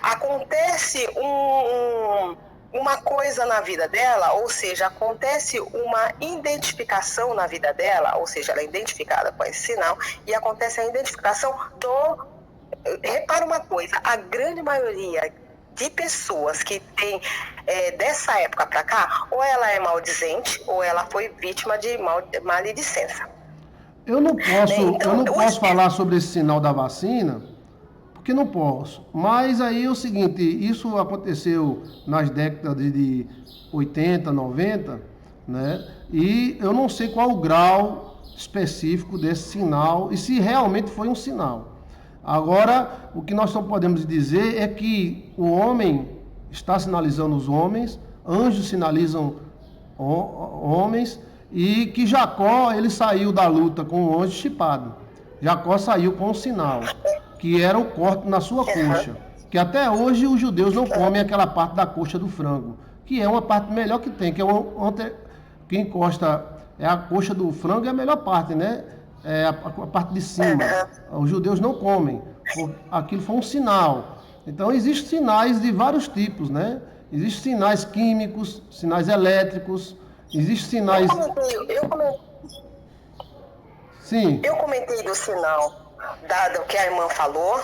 acontece uma coisa na vida dela, ou seja, acontece uma identificação na vida dela, ou seja, ela é identificada com esse sinal, e acontece a identificação repara uma coisa, a grande maioria de pessoas que tem dessa época para cá, ou ela é maldizente, ou ela foi vítima de maledicência. Eu não posso falar sobre esse sinal da vacina, porque não posso. Mas aí é o seguinte, isso aconteceu nas décadas de 80, 90, né? E eu não sei qual o grau específico desse sinal e se realmente foi um sinal. Agora, o que nós só podemos dizer é que o homem está sinalizando os homens, anjos sinalizam homens, e que Jacó, ele saiu da luta com o anjo chipado. Jacó saiu com um sinal, que era o corte na sua coxa. Que até hoje os judeus não comem aquela parte da coxa do frango, que é uma parte melhor que tem, que que encosta, a coxa do frango é a melhor parte, né? A parte de cima. Os judeus não comem. Aquilo foi um sinal. Então existem sinais de vários tipos, né? Existem sinais químicos, sinais elétricos, existem sinais... Eu comentei do sinal do que a irmã falou,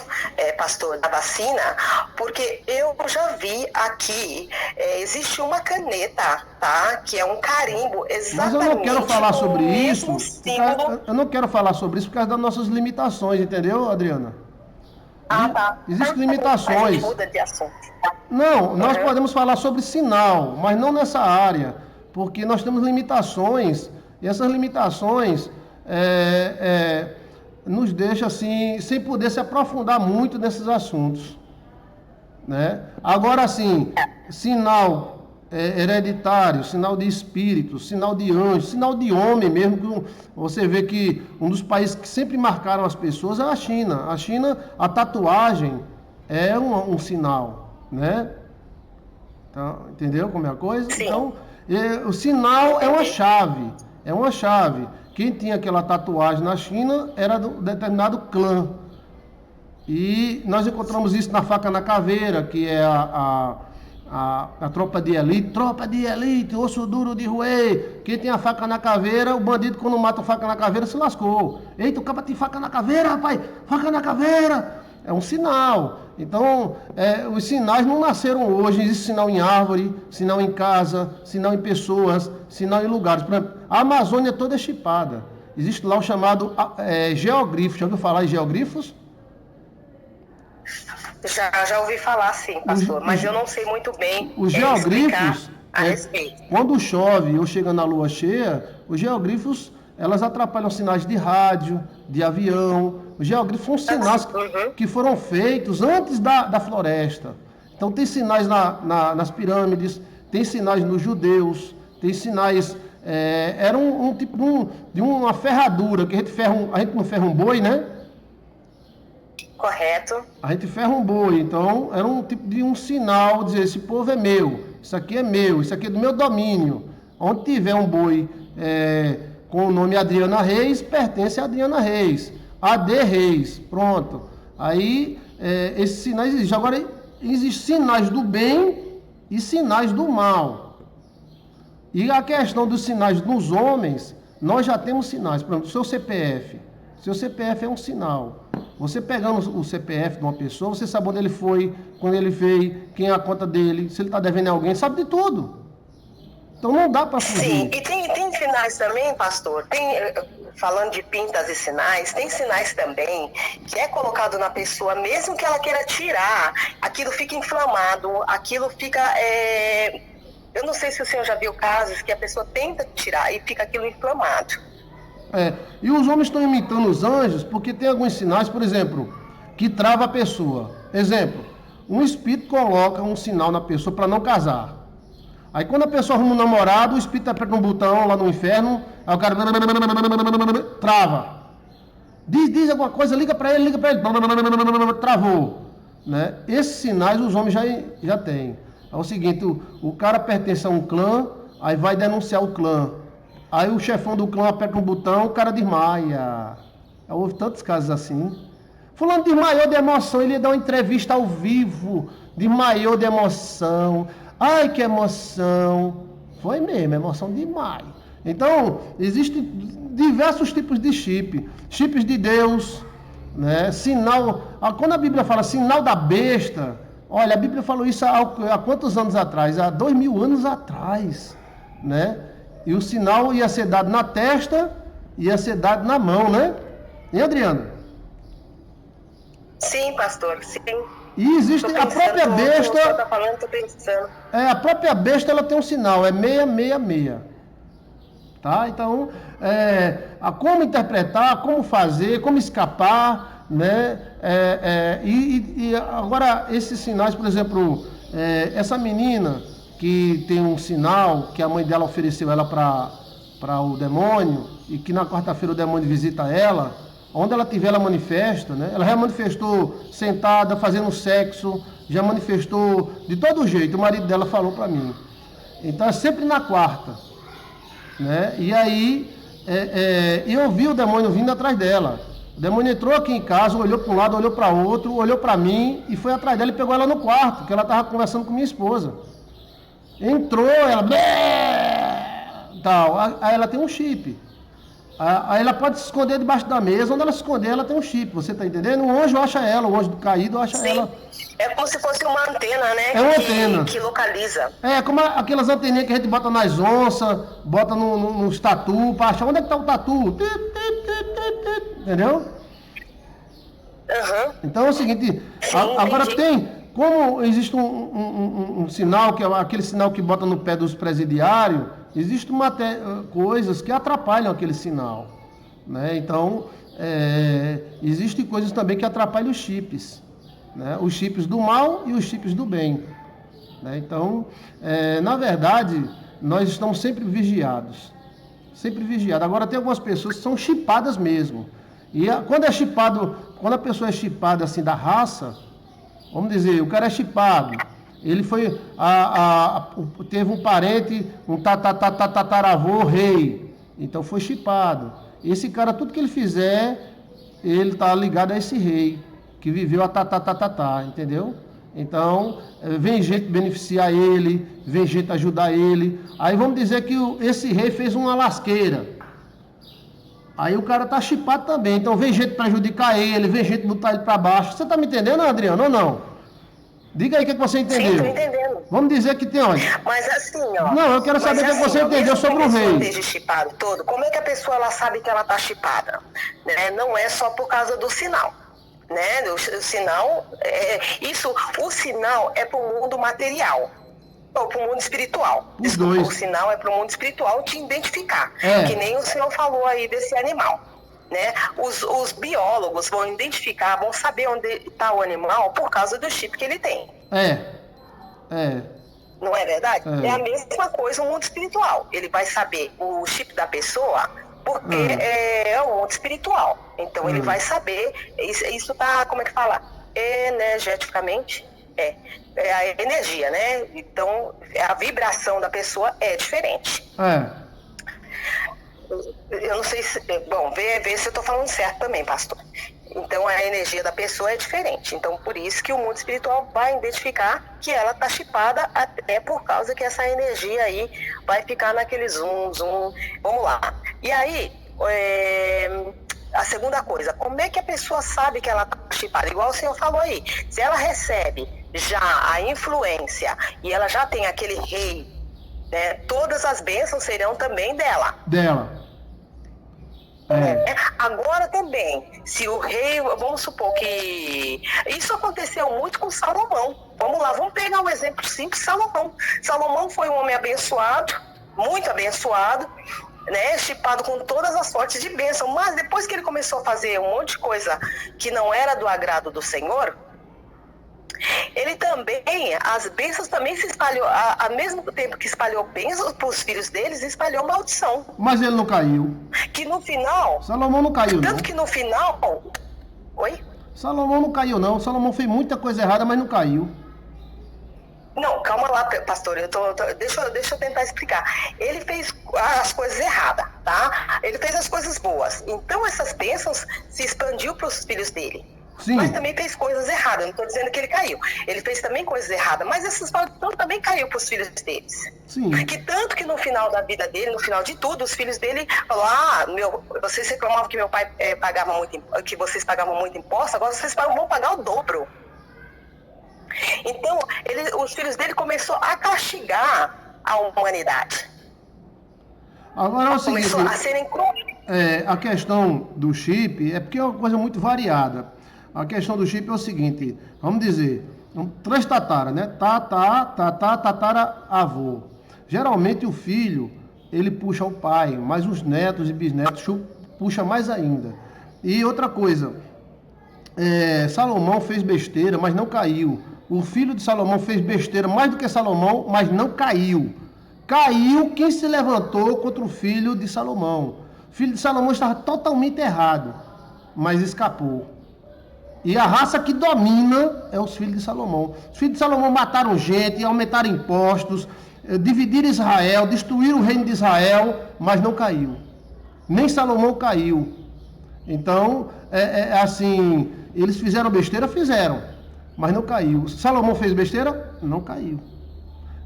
pastor, da vacina, porque eu já vi aqui, existe uma caneta, tá? Que é um carimbo, exatamente. Mas eu não quero falar sobre isso, eu não quero falar sobre isso por causa das nossas limitações, entendeu, Adriana? Tá. Existem limitações. A gente muda de assunto. Não, nós podemos falar sobre sinal, mas não nessa área, porque nós temos limitações, e essas limitações nos deixam assim, sem poder se aprofundar muito nesses assuntos, né? Agora, assim, sinal hereditário, sinal de espírito, sinal de anjo, sinal de homem mesmo, que você vê que um dos países que sempre marcaram as pessoas é a China. A China, a tatuagem é um sinal, né? Então, entendeu como é a coisa? Sim. Então, o sinal é uma chave. Quem tinha aquela tatuagem na China era de um determinado clã. E nós encontramos isso na faca na caveira, que é a tropa de elite, osso duro de roer. Quem tem a faca na caveira, o bandido quando mata a faca na caveira se lascou. Eita, o cara tem faca na caveira, rapaz, faca na caveira. É um sinal. Então, os sinais não nasceram hoje. Existe sinal em árvore, sinal em casa, sinal em pessoas, sinal em lugares. Por exemplo, a Amazônia toda é chipada. Existe lá o chamado geogrifo. Já ouviu falar em geogrifos? Já ouvi falar, sim, pastor, mas eu não sei muito bem os geogrifos, a respeito. Quando chove ou chega na lua cheia, os geogrifos, elas atrapalham sinais de rádio, de avião. Os geogrifos são sinais que foram feitos antes da floresta. Então tem sinais nas pirâmides, tem sinais nos judeus, tem sinais... era um tipo de uma ferradura, que a gente não ferra um boi, né? Correto. A gente ferra um boi, então era um tipo de um sinal, dizer, esse povo é meu, isso aqui é meu, isso aqui é do meu domínio. Onde tiver um boi com o nome Adriana Reis, pertence a Adriana Reis. AD Reis, pronto. Aí, esses sinais existem. Agora, existem sinais do bem e sinais do mal. E a questão dos sinais nos homens, nós já temos sinais. Por exemplo, seu CPF. Seu CPF é um sinal. Você pegando o CPF de uma pessoa, você sabe onde ele foi, quando ele veio, quem é a conta dele, se ele está devendo a alguém, sabe de tudo. Então não dá para fugir. Sim, e tem sinais também, pastor, falando de pintas e sinais, tem sinais também que é colocado na pessoa, mesmo que ela queira tirar, aquilo fica inflamado, aquilo fica... Eu não sei se o senhor já viu casos que a pessoa tenta tirar e fica aquilo inflamado. E os homens estão imitando os anjos porque tem alguns sinais, por exemplo, que trava a pessoa. Exemplo, um espírito coloca um sinal na pessoa para não casar. Aí quando a pessoa arruma um namorado, o espírito aperta um botão lá no inferno, aí o cara trava. Diz alguma coisa, liga para ele, travou. Né? Esses sinais os homens já têm. É o seguinte, o cara pertence a um clã, aí vai denunciar o clã. Aí o chefão do clã aperta um botão, o cara desmaia. Houve tantos casos assim. Fulano desmaiou de emoção, ele ia dar uma entrevista ao vivo, desmaiou de emoção. Ai, que emoção! Foi mesmo, emoção demais. Então, existem diversos tipos de chip. Chips de Deus, né? Sinal... Quando a Bíblia fala sinal da besta, olha, a Bíblia falou isso há quantos anos atrás? Há 2000 anos atrás, né? E o sinal ia ser dado na testa, ia ser dado na mão, né? Hein, Adriano? Sim, pastor, sim. E existe a própria besta. Tá falando, tô pensando. A própria besta ela tem um sinal, é 666. Tá? Então, como interpretar, como fazer, como escapar, né? E agora, esses sinais, por exemplo, essa menina que tem um sinal que a mãe dela ofereceu ela para o demônio, e que na quarta-feira o demônio visita ela, onde ela tiver, ela manifesta, né? Ela já manifestou sentada, fazendo sexo, já manifestou de todo jeito, o marido dela falou para mim. Então é sempre na quarta, né? E aí, eu vi o demônio vindo atrás dela. O demônio entrou aqui em casa, olhou para um lado, olhou para outro, olhou para mim, e foi atrás dela e pegou ela no quarto, que ela estava conversando com minha esposa. Entrou, ela... tal. Aí ela tem um chip. Aí ela pode se esconder debaixo da mesa, onde ela se esconder, ela tem um chip, você tá entendendo? O anjo acha ela, o anjo caído acha Sim. ela. É como se fosse uma antena, né? É uma antena. Que localiza. Como aquelas anteninhas que a gente bota nas onças, bota nos tatu, para achar onde é que tá o tatu. Entendeu? Uhum. Então é o seguinte, agora como existe um sinal, que é aquele sinal que bota no pé dos presidiários, existem coisas que atrapalham aquele sinal, né? Então, existem coisas também que atrapalham os chips, né? Os chips do mal e os chips do bem, né? Então, na verdade, nós estamos sempre vigiados. Sempre vigiados. Agora, tem algumas pessoas que são chipadas mesmo. E quando a pessoa é chipada assim da raça, vamos dizer, o cara é chipado, ele foi, teve um parente, um tataravô rei, então foi chipado. Esse cara, tudo que ele fizer, ele está ligado a esse rei, que viveu a entendeu? Então, vem gente beneficiar ele, vem gente ajudar ele. Aí vamos dizer que esse rei fez uma lasqueira. Aí o cara tá chipado também, então vem gente prejudicar ele, vem gente botar ele para baixo. Você tá me entendendo, Adriano, ou não? Diga aí o que você entendeu. Sim, tô entendendo. Vamos dizer que tem, olha. Mas assim, ó. Não, eu quero saber o que você entendeu sobre o rei. Esteja chipado todo, como é que a pessoa ela sabe que ela tá chipada? Né? Não é só por causa do sinal. Né? O sinal, o sinal é para o mundo material. Ou para o mundo espiritual. Desculpa, o sinal é para o mundo espiritual te identificar. Que nem o senhor falou aí desse animal. Né? Os biólogos vão identificar, vão saber onde está o animal por causa do chip que ele tem. Não é verdade? É a mesma coisa no mundo espiritual. Ele vai saber o chip da pessoa porque é o mundo espiritual. Então ele vai saber, isso tá, como é que fala? Energeticamente. É a energia, né? Então, a vibração da pessoa é diferente. Eu não sei se... Bom, vê se eu estou falando certo também, pastor. Então, a energia da pessoa é diferente. Então, por isso que o mundo espiritual vai identificar que ela está chipada, até por causa que essa energia aí vai ficar naquele zoom. Vamos lá. E aí, a segunda coisa, como é que a pessoa sabe que ela está chipada? Igual o senhor falou aí, se ela recebe já a influência e ela já tem aquele rei, né, todas as bênçãos serão também dela. Agora também, se o rei, vamos supor que isso aconteceu muito com Salomão. Vamos lá, vamos pegar um exemplo simples, Salomão. Salomão foi um homem abençoado, muito abençoado, né, chipado com todas as sortes de bênção, mas depois que ele começou a fazer um monte de coisa que não era do agrado do Senhor, ele também, as bênçãos também se espalhou, ao mesmo tempo que espalhou bênçãos para os filhos deles, espalhou maldição. Mas ele não caiu. Que no final... Salomão não caiu, tanto não. que no final... Oi? Salomão não caiu, não. Salomão fez muita coisa errada, mas não caiu. Não, calma lá, pastor, deixa eu tentar explicar. Ele fez as coisas erradas, tá? Ele fez as coisas boas. Então essas bênçãos se expandiu para os filhos dele. Sim. Mas também fez coisas erradas, não estou dizendo que ele caiu. Ele fez também coisas erradas, mas essas maldições também caiu para os filhos deles. Sim. Que tanto que no final da vida dele, no final de tudo, os filhos dele falaram, vocês reclamavam que meu pai pagava muito, que vocês pagavam muito imposto, agora vocês vão pagar o dobro. Então, os filhos dele começaram a castigar a humanidade. Agora é o seguinte, Começou a serem a questão do chip é porque é uma coisa muito variada. A questão do chip é o seguinte, vamos dizer, três tatara, né? Tatara, avô. Geralmente o filho, ele puxa o pai, mas os netos e bisnetos puxa mais ainda. E outra coisa, Salomão fez besteira, mas não caiu. O filho de Salomão fez besteira mais do que Salomão, mas não caiu. Caiu quem se levantou contra o filho de Salomão. O filho de Salomão estava totalmente errado, mas escapou. E a raça que domina é os filhos de Salomão. Os filhos de Salomão mataram gente, aumentaram impostos, dividiram Israel, destruíram o reino de Israel, mas não caiu. Nem Salomão caiu. Então, assim, eles fizeram besteira? Fizeram, mas não caiu. Salomão fez besteira? Não caiu.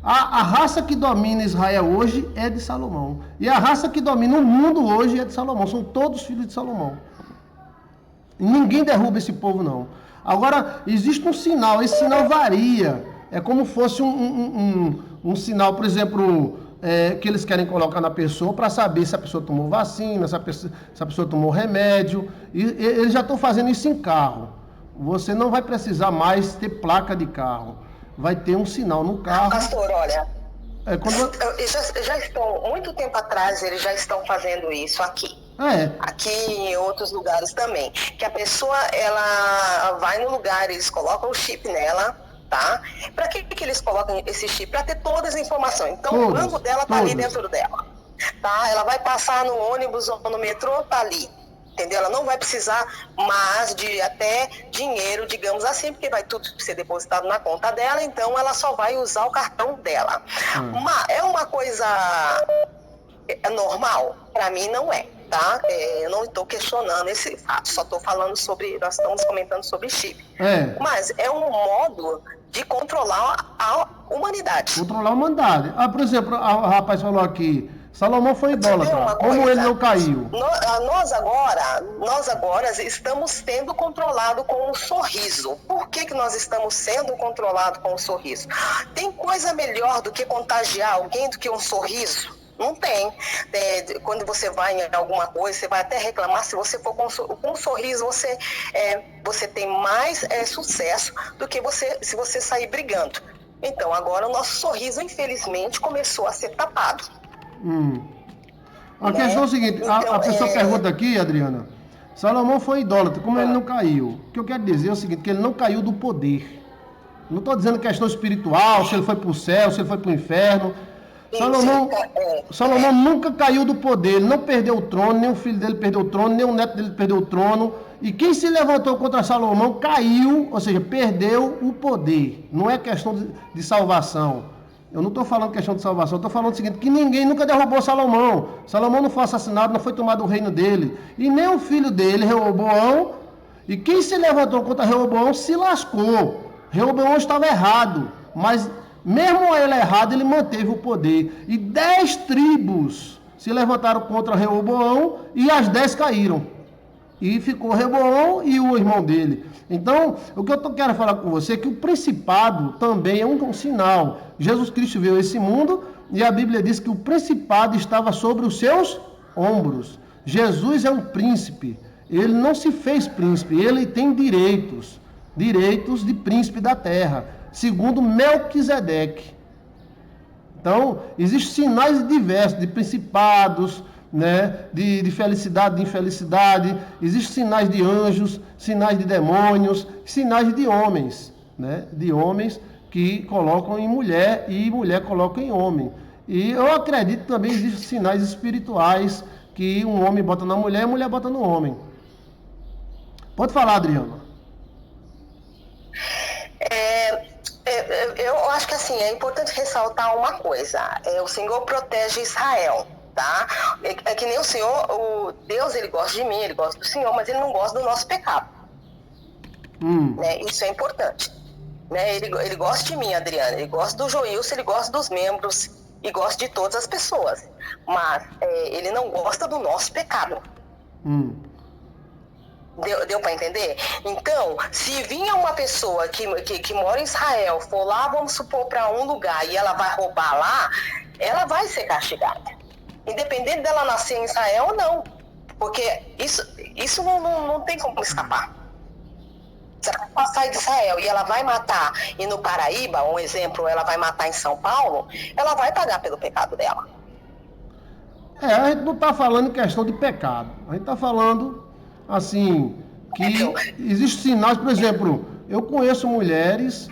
A raça que domina Israel hoje é de Salomão. E a raça que domina o mundo hoje é de Salomão. São todos filhos de Salomão. Ninguém derruba esse povo, não. Agora, existe um sinal. Esse sinal varia. É como fosse um sinal, por exemplo, que eles querem colocar na pessoa para saber se a pessoa tomou vacina, se a pessoa tomou remédio. E eles já estão fazendo isso em carro. Você não vai precisar mais ter placa de carro. Vai ter um sinal no carro. Pastor, olha, já estão, muito tempo atrás, eles já estão fazendo isso aqui. Aqui em outros lugares também. Que a pessoa, ela vai no lugar, eles colocam o chip nela, tá? Para que eles colocam esse chip? Para ter todas as informações. Então, o banco dela tá ali dentro dela, tá? Ela vai passar no ônibus ou no metrô, tá ali. Entendeu? Ela não vai precisar mais de até dinheiro, digamos assim, porque vai tudo ser depositado na conta dela, então ela só vai usar o cartão dela. Mas é uma coisa normal? Para mim não é, tá? Eu não estou questionando esse fato, só estou falando sobre, nós estamos comentando sobre chip. Mas é um modo de controlar a humanidade. Controlar a humanidade. Por exemplo, o rapaz falou aqui, Salomão foi idólatra. Como ele não caiu? Nós agora estamos sendo controlados com um sorriso. Por que nós estamos sendo controlados com um sorriso? Tem coisa melhor do que contagiar alguém do que um sorriso? Não tem. Quando você vai em alguma coisa, você vai até reclamar. Se você for com um sorriso, você tem mais sucesso do que se você sair brigando. Então, agora o nosso sorriso, infelizmente, começou a ser tapado. A questão é o seguinte, a pessoa pergunta aqui, Adriana, Salomão foi idólatra, como ele não caiu? O que eu quero dizer é o seguinte, que ele não caiu do poder. Não estou dizendo questão espiritual, se ele foi para o céu, se ele foi para o inferno. Salomão nunca caiu do poder, ele não perdeu o trono, nem o filho dele perdeu o trono, nem o neto dele perdeu o trono. E quem se levantou contra Salomão caiu, ou seja, perdeu o poder. Não é questão de salvação. Eu não estou falando questão de salvação, estou falando o seguinte, que ninguém nunca derrubou Salomão. Salomão não foi assassinado, não foi tomado o reino dele. E nem o filho dele, Reoboão. E quem se levantou contra Reoboão se lascou. Reoboão estava errado, mas mesmo ele errado, ele manteve o poder. E 10 tribos se levantaram contra Reoboão e as 10 caíram. E ficou Reoboão e o irmão dele. Então, o que eu quero falar com você é que o principado também é um sinal. Jesus Cristo veio a esse mundo e a Bíblia diz que o principado estava sobre os seus ombros. Jesus é um príncipe. Ele não se fez príncipe, ele tem direitos. Direitos de príncipe da terra, segundo Melquisedeque. Então, existem sinais diversos de principados, né, de felicidade, de infelicidade, existem sinais de anjos, sinais de demônios, sinais de homens, né, de homens que colocam em mulher e mulher coloca em homem. E eu acredito que também existem sinais espirituais que um homem bota na mulher e a mulher bota no homem. Pode falar, Adriana. Eu acho que assim, é importante ressaltar uma coisa. O Senhor protege Israel. Tá? É que nem o Senhor, o Deus, ele gosta de mim, ele gosta do Senhor, mas ele não gosta do nosso pecado. Né? Isso é importante. Né? Ele gosta de mim, Adriana, ele gosta do Joilson, ele gosta dos membros e gosta de todas as pessoas. Mas ele não gosta do nosso pecado. Deu para entender? Então, se vinha uma pessoa que mora em Israel, for lá, vamos supor, para um lugar e ela vai roubar lá, ela vai ser castigada. Independente dela nascer em Israel ou não. Porque isso não tem como escapar. Se ela sair de Israel e ela vai matar e no Paraíba, um exemplo, ela vai matar em São Paulo, ela vai pagar pelo pecado dela. A gente não está falando em questão de pecado. A gente está falando, assim, que existem sinais, por exemplo, eu conheço mulheres,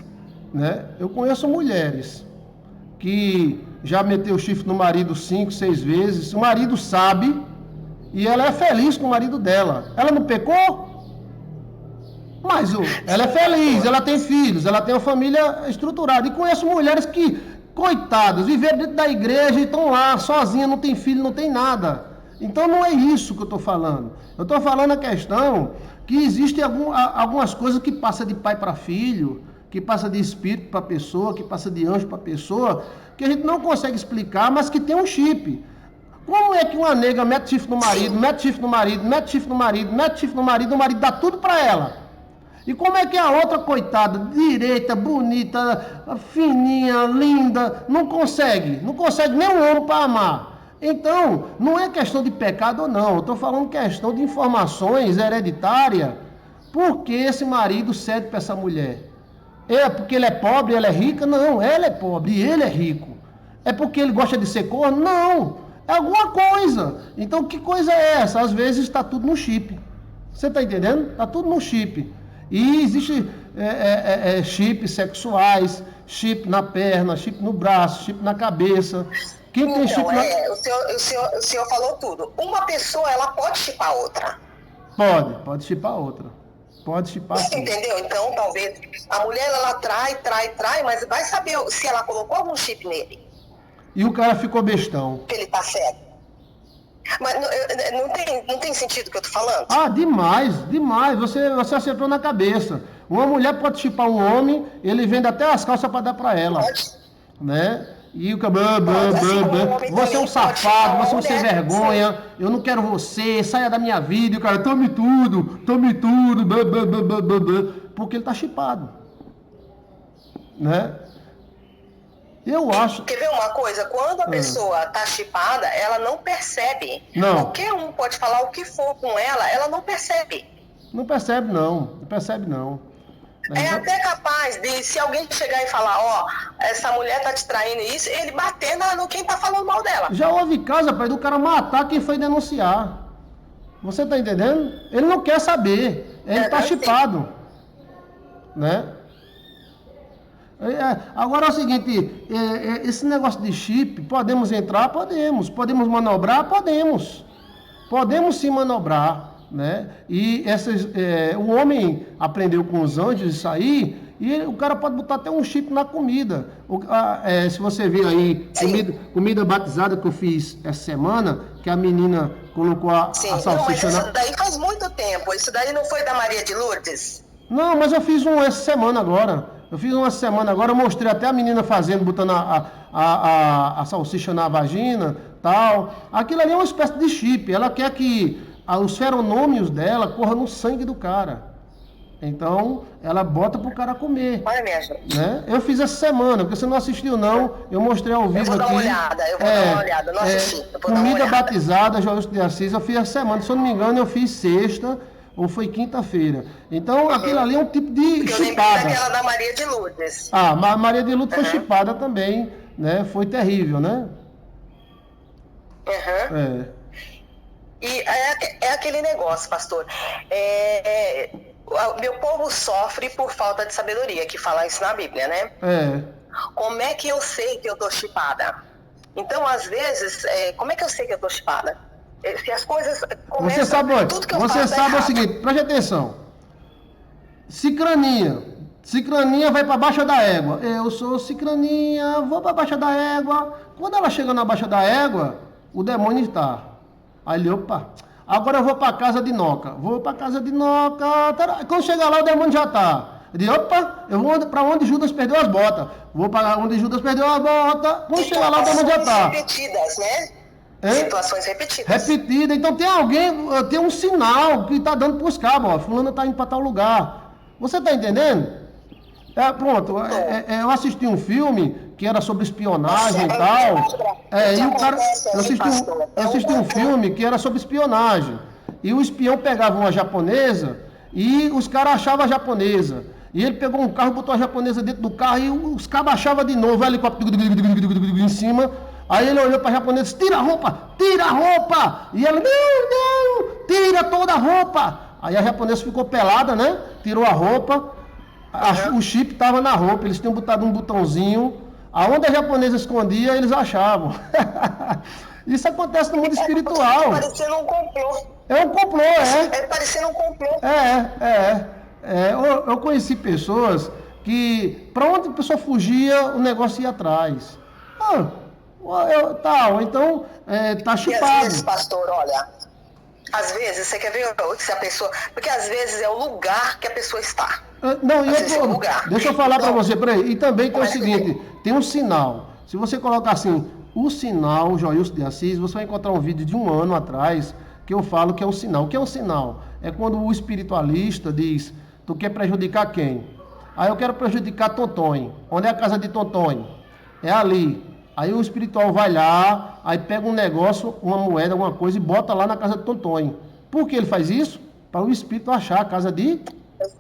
né? Eu conheço mulheres que já meteu o chifre no marido 5, 6 vezes, o marido sabe e ela é feliz com o marido dela. Ela não pecou? Mas ela é feliz, ela tem filhos, ela tem uma família estruturada. E conheço mulheres que, coitadas, viveram dentro da igreja e estão lá, sozinha, não tem filho, não tem nada. Então não é isso que eu estou falando. Eu estou falando a questão que existem algumas coisas que passam de pai para filho, que passa de espírito para pessoa, que passa de anjo para pessoa, que a gente não consegue explicar, mas que tem um chip. Como é que uma nega mete chifre no marido, mete chifre no marido, mete chifre no marido, mete chifre no marido, o marido dá tudo para ela? E como é que a outra, coitada, direita, bonita, fininha, linda, não consegue nem um homem para amar? Então, não é questão de pecado ou não, eu estou falando questão de informações hereditárias, por que esse marido cede para essa mulher? É porque ele é pobre e ela é rica? Não, ela é pobre e ele é rico. É porque ele gosta de ser corno? Não, é alguma coisa. Então, que coisa é essa? Às vezes está tudo no chip. Você está entendendo? Está tudo no chip. E existe chips sexuais, chip na perna, chip no braço, chip na cabeça. Quem tem chip o senhor falou tudo. Uma pessoa, ela pode chipar outra. Pode chipar outra. Pode chipar. Você entendeu? Então, talvez a mulher, ela trai, mas vai saber se ela colocou algum chip nele. E o cara ficou bestão. Que ele tá cego. Mas não tem sentido o que eu tô falando? Demais. Você acertou na cabeça. Uma mulher pode chipar um homem, ele vende até as calças para dar para ela. Pode. Né? E o cabelo, você é um safado, você é um sem vergonha, eu não quero você, saia da minha vida, e o cara, tome tudo, porque ele tá chipado, né? Eu acho... Quer ver uma coisa? Quando a pessoa tá chipada, ela não percebe. Não. Qualquer um pode falar o que for com ela não percebe. Não percebe não. É até capaz de, se alguém chegar e falar, essa mulher tá te traindo isso, ele bater no quem tá falando mal dela. Já houve caso, pai, do cara matar quem foi denunciar. Você tá entendendo? Ele não quer saber. Ele tá chipado. Né? Agora é o seguinte, esse negócio de chip, podemos entrar? Podemos. Podemos manobrar? Podemos. Podemos sim manobrar. Né? E o homem aprendeu com os anjos isso aí, E o cara pode botar até um chip na comida. Se você vir aí, comida batizada que eu fiz essa semana, que a menina colocou a salsicha... Não, mas isso daí faz muito tempo. Isso daí não foi da Maria de Lourdes? Não, mas eu fiz essa semana agora. Eu mostrei até a menina fazendo, botando a salsicha na vagina, tal. Aquilo ali é uma espécie de chip. Ela quer que os feronômios dela corram no sangue do cara. Então, ela bota pro cara comer. Olha, minha gente. Né? Eu fiz essa semana, porque você não assistiu não, eu mostrei ao vivo aqui. Eu vou dar uma olhada, não assisti. Comida batizada, Joilson de Assis, eu fiz essa semana. Se eu não me engano, eu fiz sexta ou foi quinta-feira. Então, aquilo ali é um tipo de chipada. Eu lembrei daquela da Maria de Lourdes. A Maria de Lourdes foi chipada também, né? Foi terrível, né? E é aquele negócio, pastor. Meu povo sofre por falta de sabedoria, que fala isso na Bíblia, né? Como é que eu sei que eu tô chipada? Então, às vezes, como é que eu sei que eu tô chipada? Se as coisas começam... Você sabe o seguinte, preste atenção. Cicraninha vai para baixa da égua. Eu sou Cicraninha, vou para baixa da égua. Quando ela chega na baixa da égua, o demônio está. Aí ele, opa... Agora eu vou para casa de Noca. Quando chegar lá, o demônio já está. Ele diz, opa, eu vou para onde Judas perdeu as botas. Vou para onde Judas perdeu as botas. Quando chegar lá, o demônio já está. Repetidas, né? Situações repetidas. Repetida. Então tem um sinal que está dando para os cabos. Ó, fulano está indo para tal lugar. Você está entendendo? Pronto. Eu assisti um filme que era sobre espionagem e tal. E o cara, eu assisti um filme que era sobre espionagem. E o espião pegava uma japonesa e os caras achavam a japonesa. E ele pegou um carro, botou a japonesa dentro do carro e os cabos achavam de novo. Aí ele em cima. Aí ele olhou para a japonesa e disse, tira a roupa! E ela, não, tira toda a roupa! Aí a japonesa ficou pelada, né? Tirou a roupa. O chip estava na roupa, eles tinham botado um botãozinho. Aonde a japonesa escondia, eles achavam. Isso acontece no mundo espiritual. É parecendo um complô. É um complô, É parecendo um complô. Eu conheci pessoas que, para onde a pessoa fugia, o negócio ia atrás. Então, tá chipado. E às vezes, pastor, olha, às vezes, você quer ver se a pessoa... Porque às vezes é o lugar que a pessoa está. Deixa eu falar para você, peraí. E também tem o seguinte, tem um sinal. Se você colocar assim, o sinal Joilson de Assis, você vai encontrar um vídeo de 1 ano atrás que eu falo que é um sinal. O que é um sinal? É quando o espiritualista diz, tu quer prejudicar quem? Aí eu quero prejudicar Tontonho. Onde é a casa de Tontonho? É ali. Aí o espiritual vai lá, aí pega um negócio, uma moeda, alguma coisa e bota lá na casa de Tontonho. Por que ele faz isso? Para o espírito achar a casa de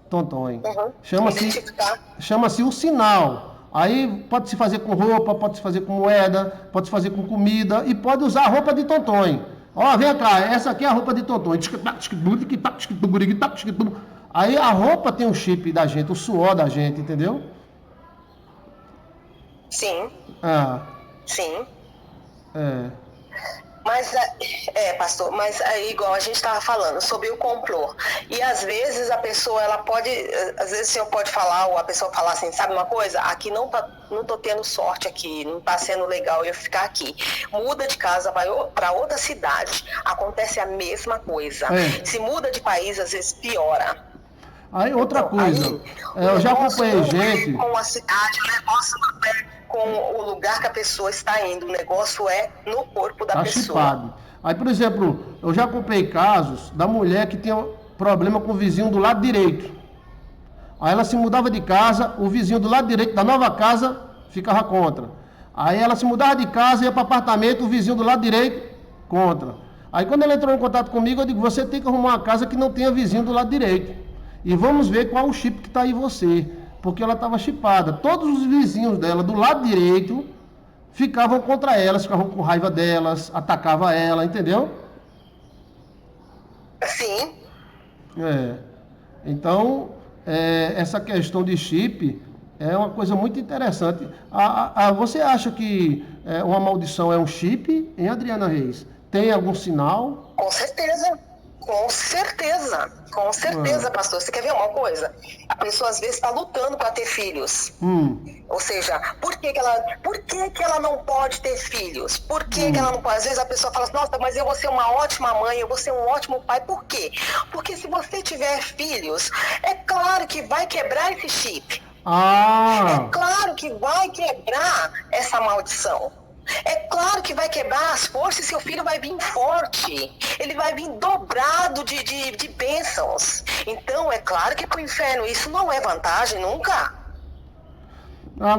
Tontonho. Chama-se o sinal. Aí pode se fazer com roupa, pode se fazer com moeda, pode se fazer com comida e pode usar a roupa de Tontonho. Ó, vem cá, essa aqui é a roupa de Tontonho. Aí a roupa tem o chip da gente, o suor da gente, entendeu? Sim. Sim. Mas, pastor, mas igual a gente estava falando sobre o complô. E às vezes a pessoa, ela pode, às vezes o senhor pode falar, ou a pessoa falar assim, sabe uma coisa? Aqui não tô tendo sorte aqui, não tá sendo legal eu ficar aqui. Muda de casa, vai para outra cidade, acontece a mesma coisa. Se muda de país, às vezes piora. Aí outra coisa, eu já acompanhei gente... Com a cidade, o negócio com o lugar que a pessoa está indo, o negócio é no corpo da pessoa. Chipado. Aí, por exemplo, eu já acompanhei casos da mulher que tinha problema com o vizinho do lado direito. Aí ela se mudava de casa, o vizinho do lado direito da nova casa ficava contra. Aí ela se mudava de casa, ia para o apartamento, o vizinho do lado direito contra. Aí quando ela entrou em contato comigo, eu digo, você tem que arrumar uma casa que não tenha vizinho do lado direito. E vamos ver qual o chip que está aí você. Porque ela estava chipada. Todos os vizinhos dela do lado direito ficavam contra elas, ficavam com raiva delas, atacavam ela, entendeu? Sim. Então, essa questão de chip é uma coisa muito interessante. Você acha que uma maldição é um chip, hein, Adriana Reis? Tem algum sinal? Com certeza. Com certeza, pastor. Você quer ver uma coisa? A pessoa às vezes está lutando para ter filhos. Ou seja, por que que ela não pode ter filhos? Por que que ela não pode? Às vezes a pessoa fala assim, nossa, mas eu vou ser uma ótima mãe, eu vou ser um ótimo pai. Por quê? Porque se você tiver filhos, é claro que vai quebrar esse chip. É claro que vai quebrar essa maldição. É claro que vai quebrar as forças e seu filho vai vir forte. Ele vai vir dobrado de bênçãos. Então, é claro que para o inferno isso não é vantagem nunca.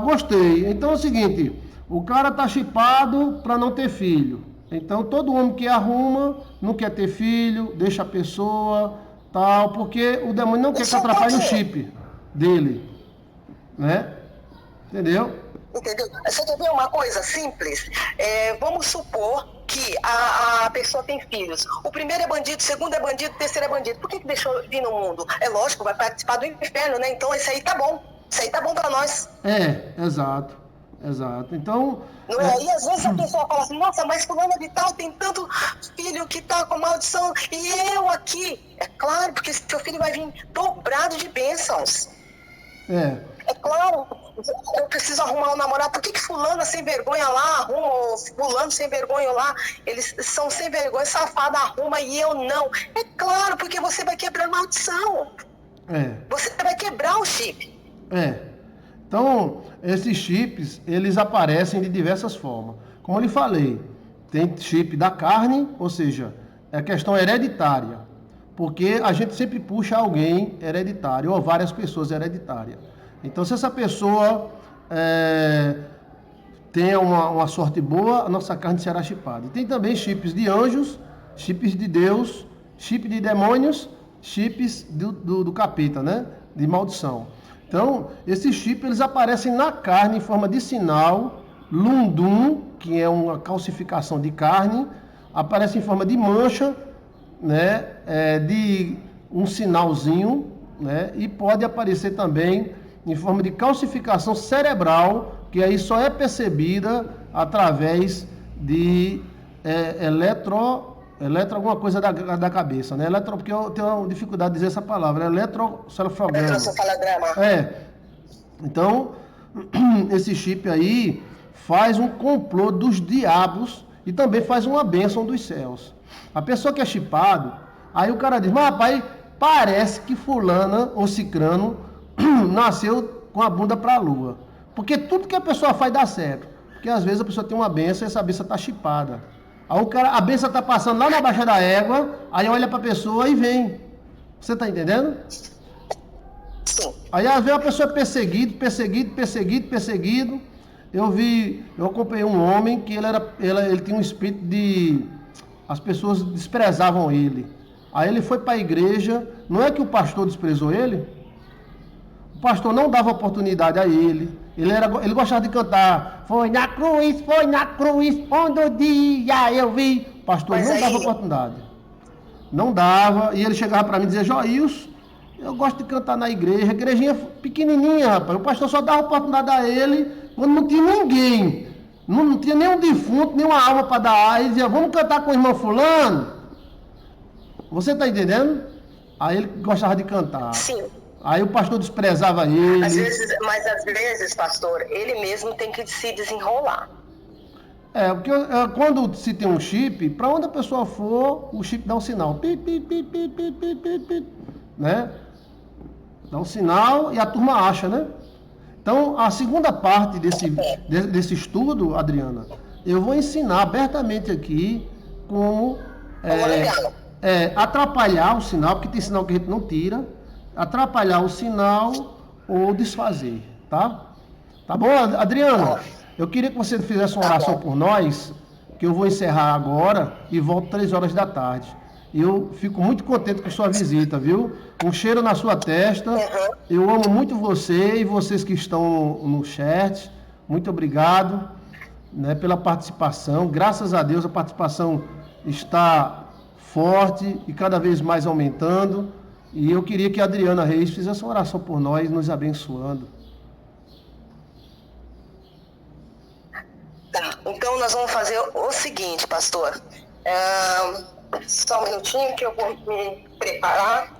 Gostei. Então é o seguinte, o cara tá chipado para não ter filho. Então todo homem que arruma não quer ter filho, deixa a pessoa, tal, porque o demônio não quer que atrapalhe o chip dele, né? Entendeu? Entendeu? Você quer ver uma coisa simples? Vamos supor que a pessoa tem filhos. O primeiro é bandido, o segundo é bandido, o terceiro é bandido. Por que deixou vir no mundo? É lógico, vai participar do inferno, né? Então isso aí tá bom. Isso aí tá bom pra nós. Exato. Então... Não é? E às vezes a pessoa fala assim, nossa, mas fulano de tal tem tanto filho que tá com maldição e eu aqui. É claro, porque seu filho vai vir dobrado de bênçãos. É claro, eu preciso arrumar um namorado. Por que fulano sem vergonha lá arruma, ou fulano sem vergonha lá, eles são sem vergonha, safado arruma e eu não? É claro, porque você vai quebrar maldição. Você vai quebrar o chip. Então, esses chips, eles aparecem de diversas formas. Como eu lhe falei, tem chip da carne, ou seja, é questão hereditária. Porque a gente sempre puxa alguém hereditário, ou várias pessoas hereditárias. Então, se essa pessoa tem uma sorte boa, a nossa carne será chipada. E tem também chips de anjos, chips de Deus, chip de demônios, chips do capeta, né? De maldição. Então, esses chips, eles aparecem na carne em forma de sinal, lundum, que é uma calcificação de carne, aparece em forma de mancha, né? De um sinalzinho, né? E pode aparecer também em forma de calcificação cerebral, que aí só é percebida através de alguma coisa da cabeça, né? Porque eu tenho uma dificuldade de dizer essa palavra, eletrocefalograma. Eletrocefalograma. Então, esse chip aí faz um complô dos diabos e também faz uma bênção dos céus. A pessoa que é chipado, aí o cara diz, mas rapaz, parece que fulana ou cicrano nasceu com a bunda para a lua. Porque tudo que a pessoa faz dá certo. Porque às vezes a pessoa tem uma benção e essa benção está chipada. Aí a benção está passando lá na baixa da égua, aí olha para a pessoa e vem. Você está entendendo? Sim. Aí às vezes a pessoa é perseguido. Eu acompanhei um homem que ele tinha um espírito de... As pessoas desprezavam ele. Aí ele foi para a igreja, não é que o pastor desprezou ele? O pastor não dava oportunidade a ele. Ele gostava de cantar. Foi na cruz, onde o dia eu vi. O pastor não dava oportunidade. Não dava. E ele chegava para mim e dizia, Joilson, eu gosto de cantar na igreja. Igrejinha pequenininha, rapaz. O pastor só dava oportunidade a ele quando não tinha ninguém. Não tinha nenhum defunto, nenhuma alma para dar. Aí ele dizia, vamos cantar com o irmão fulano? Você está entendendo? Aí ele gostava de cantar. Sim. Aí o pastor desprezava ele. Mas às vezes, pastor, ele mesmo tem que se desenrolar. Porque quando se tem um chip, para onde a pessoa for, o chip dá um sinal. Pi, pi, pi, pi, pi, pi, pi, pi, né? Dá um sinal e a turma acha, né? Então, a segunda parte desse estudo, Adriana, eu vou ensinar abertamente aqui como atrapalhar o sinal, porque tem sinal que a gente não tira, atrapalhar o sinal ou desfazer, tá? Tá bom, Adriana? Eu queria que você fizesse uma oração por nós, que eu vou encerrar agora e volto 3 horas da tarde. Eu fico muito contente com sua visita, viu? Um cheiro na sua testa. Eu amo muito você e vocês que estão no chat. Muito obrigado, né, pela participação. Graças a Deus a participação está forte e cada vez mais aumentando. E eu queria que a Adriana Reis fizesse uma oração por nós, nos abençoando. Tá, então nós vamos fazer o seguinte, pastor. Só um minutinho que eu vou me preparar.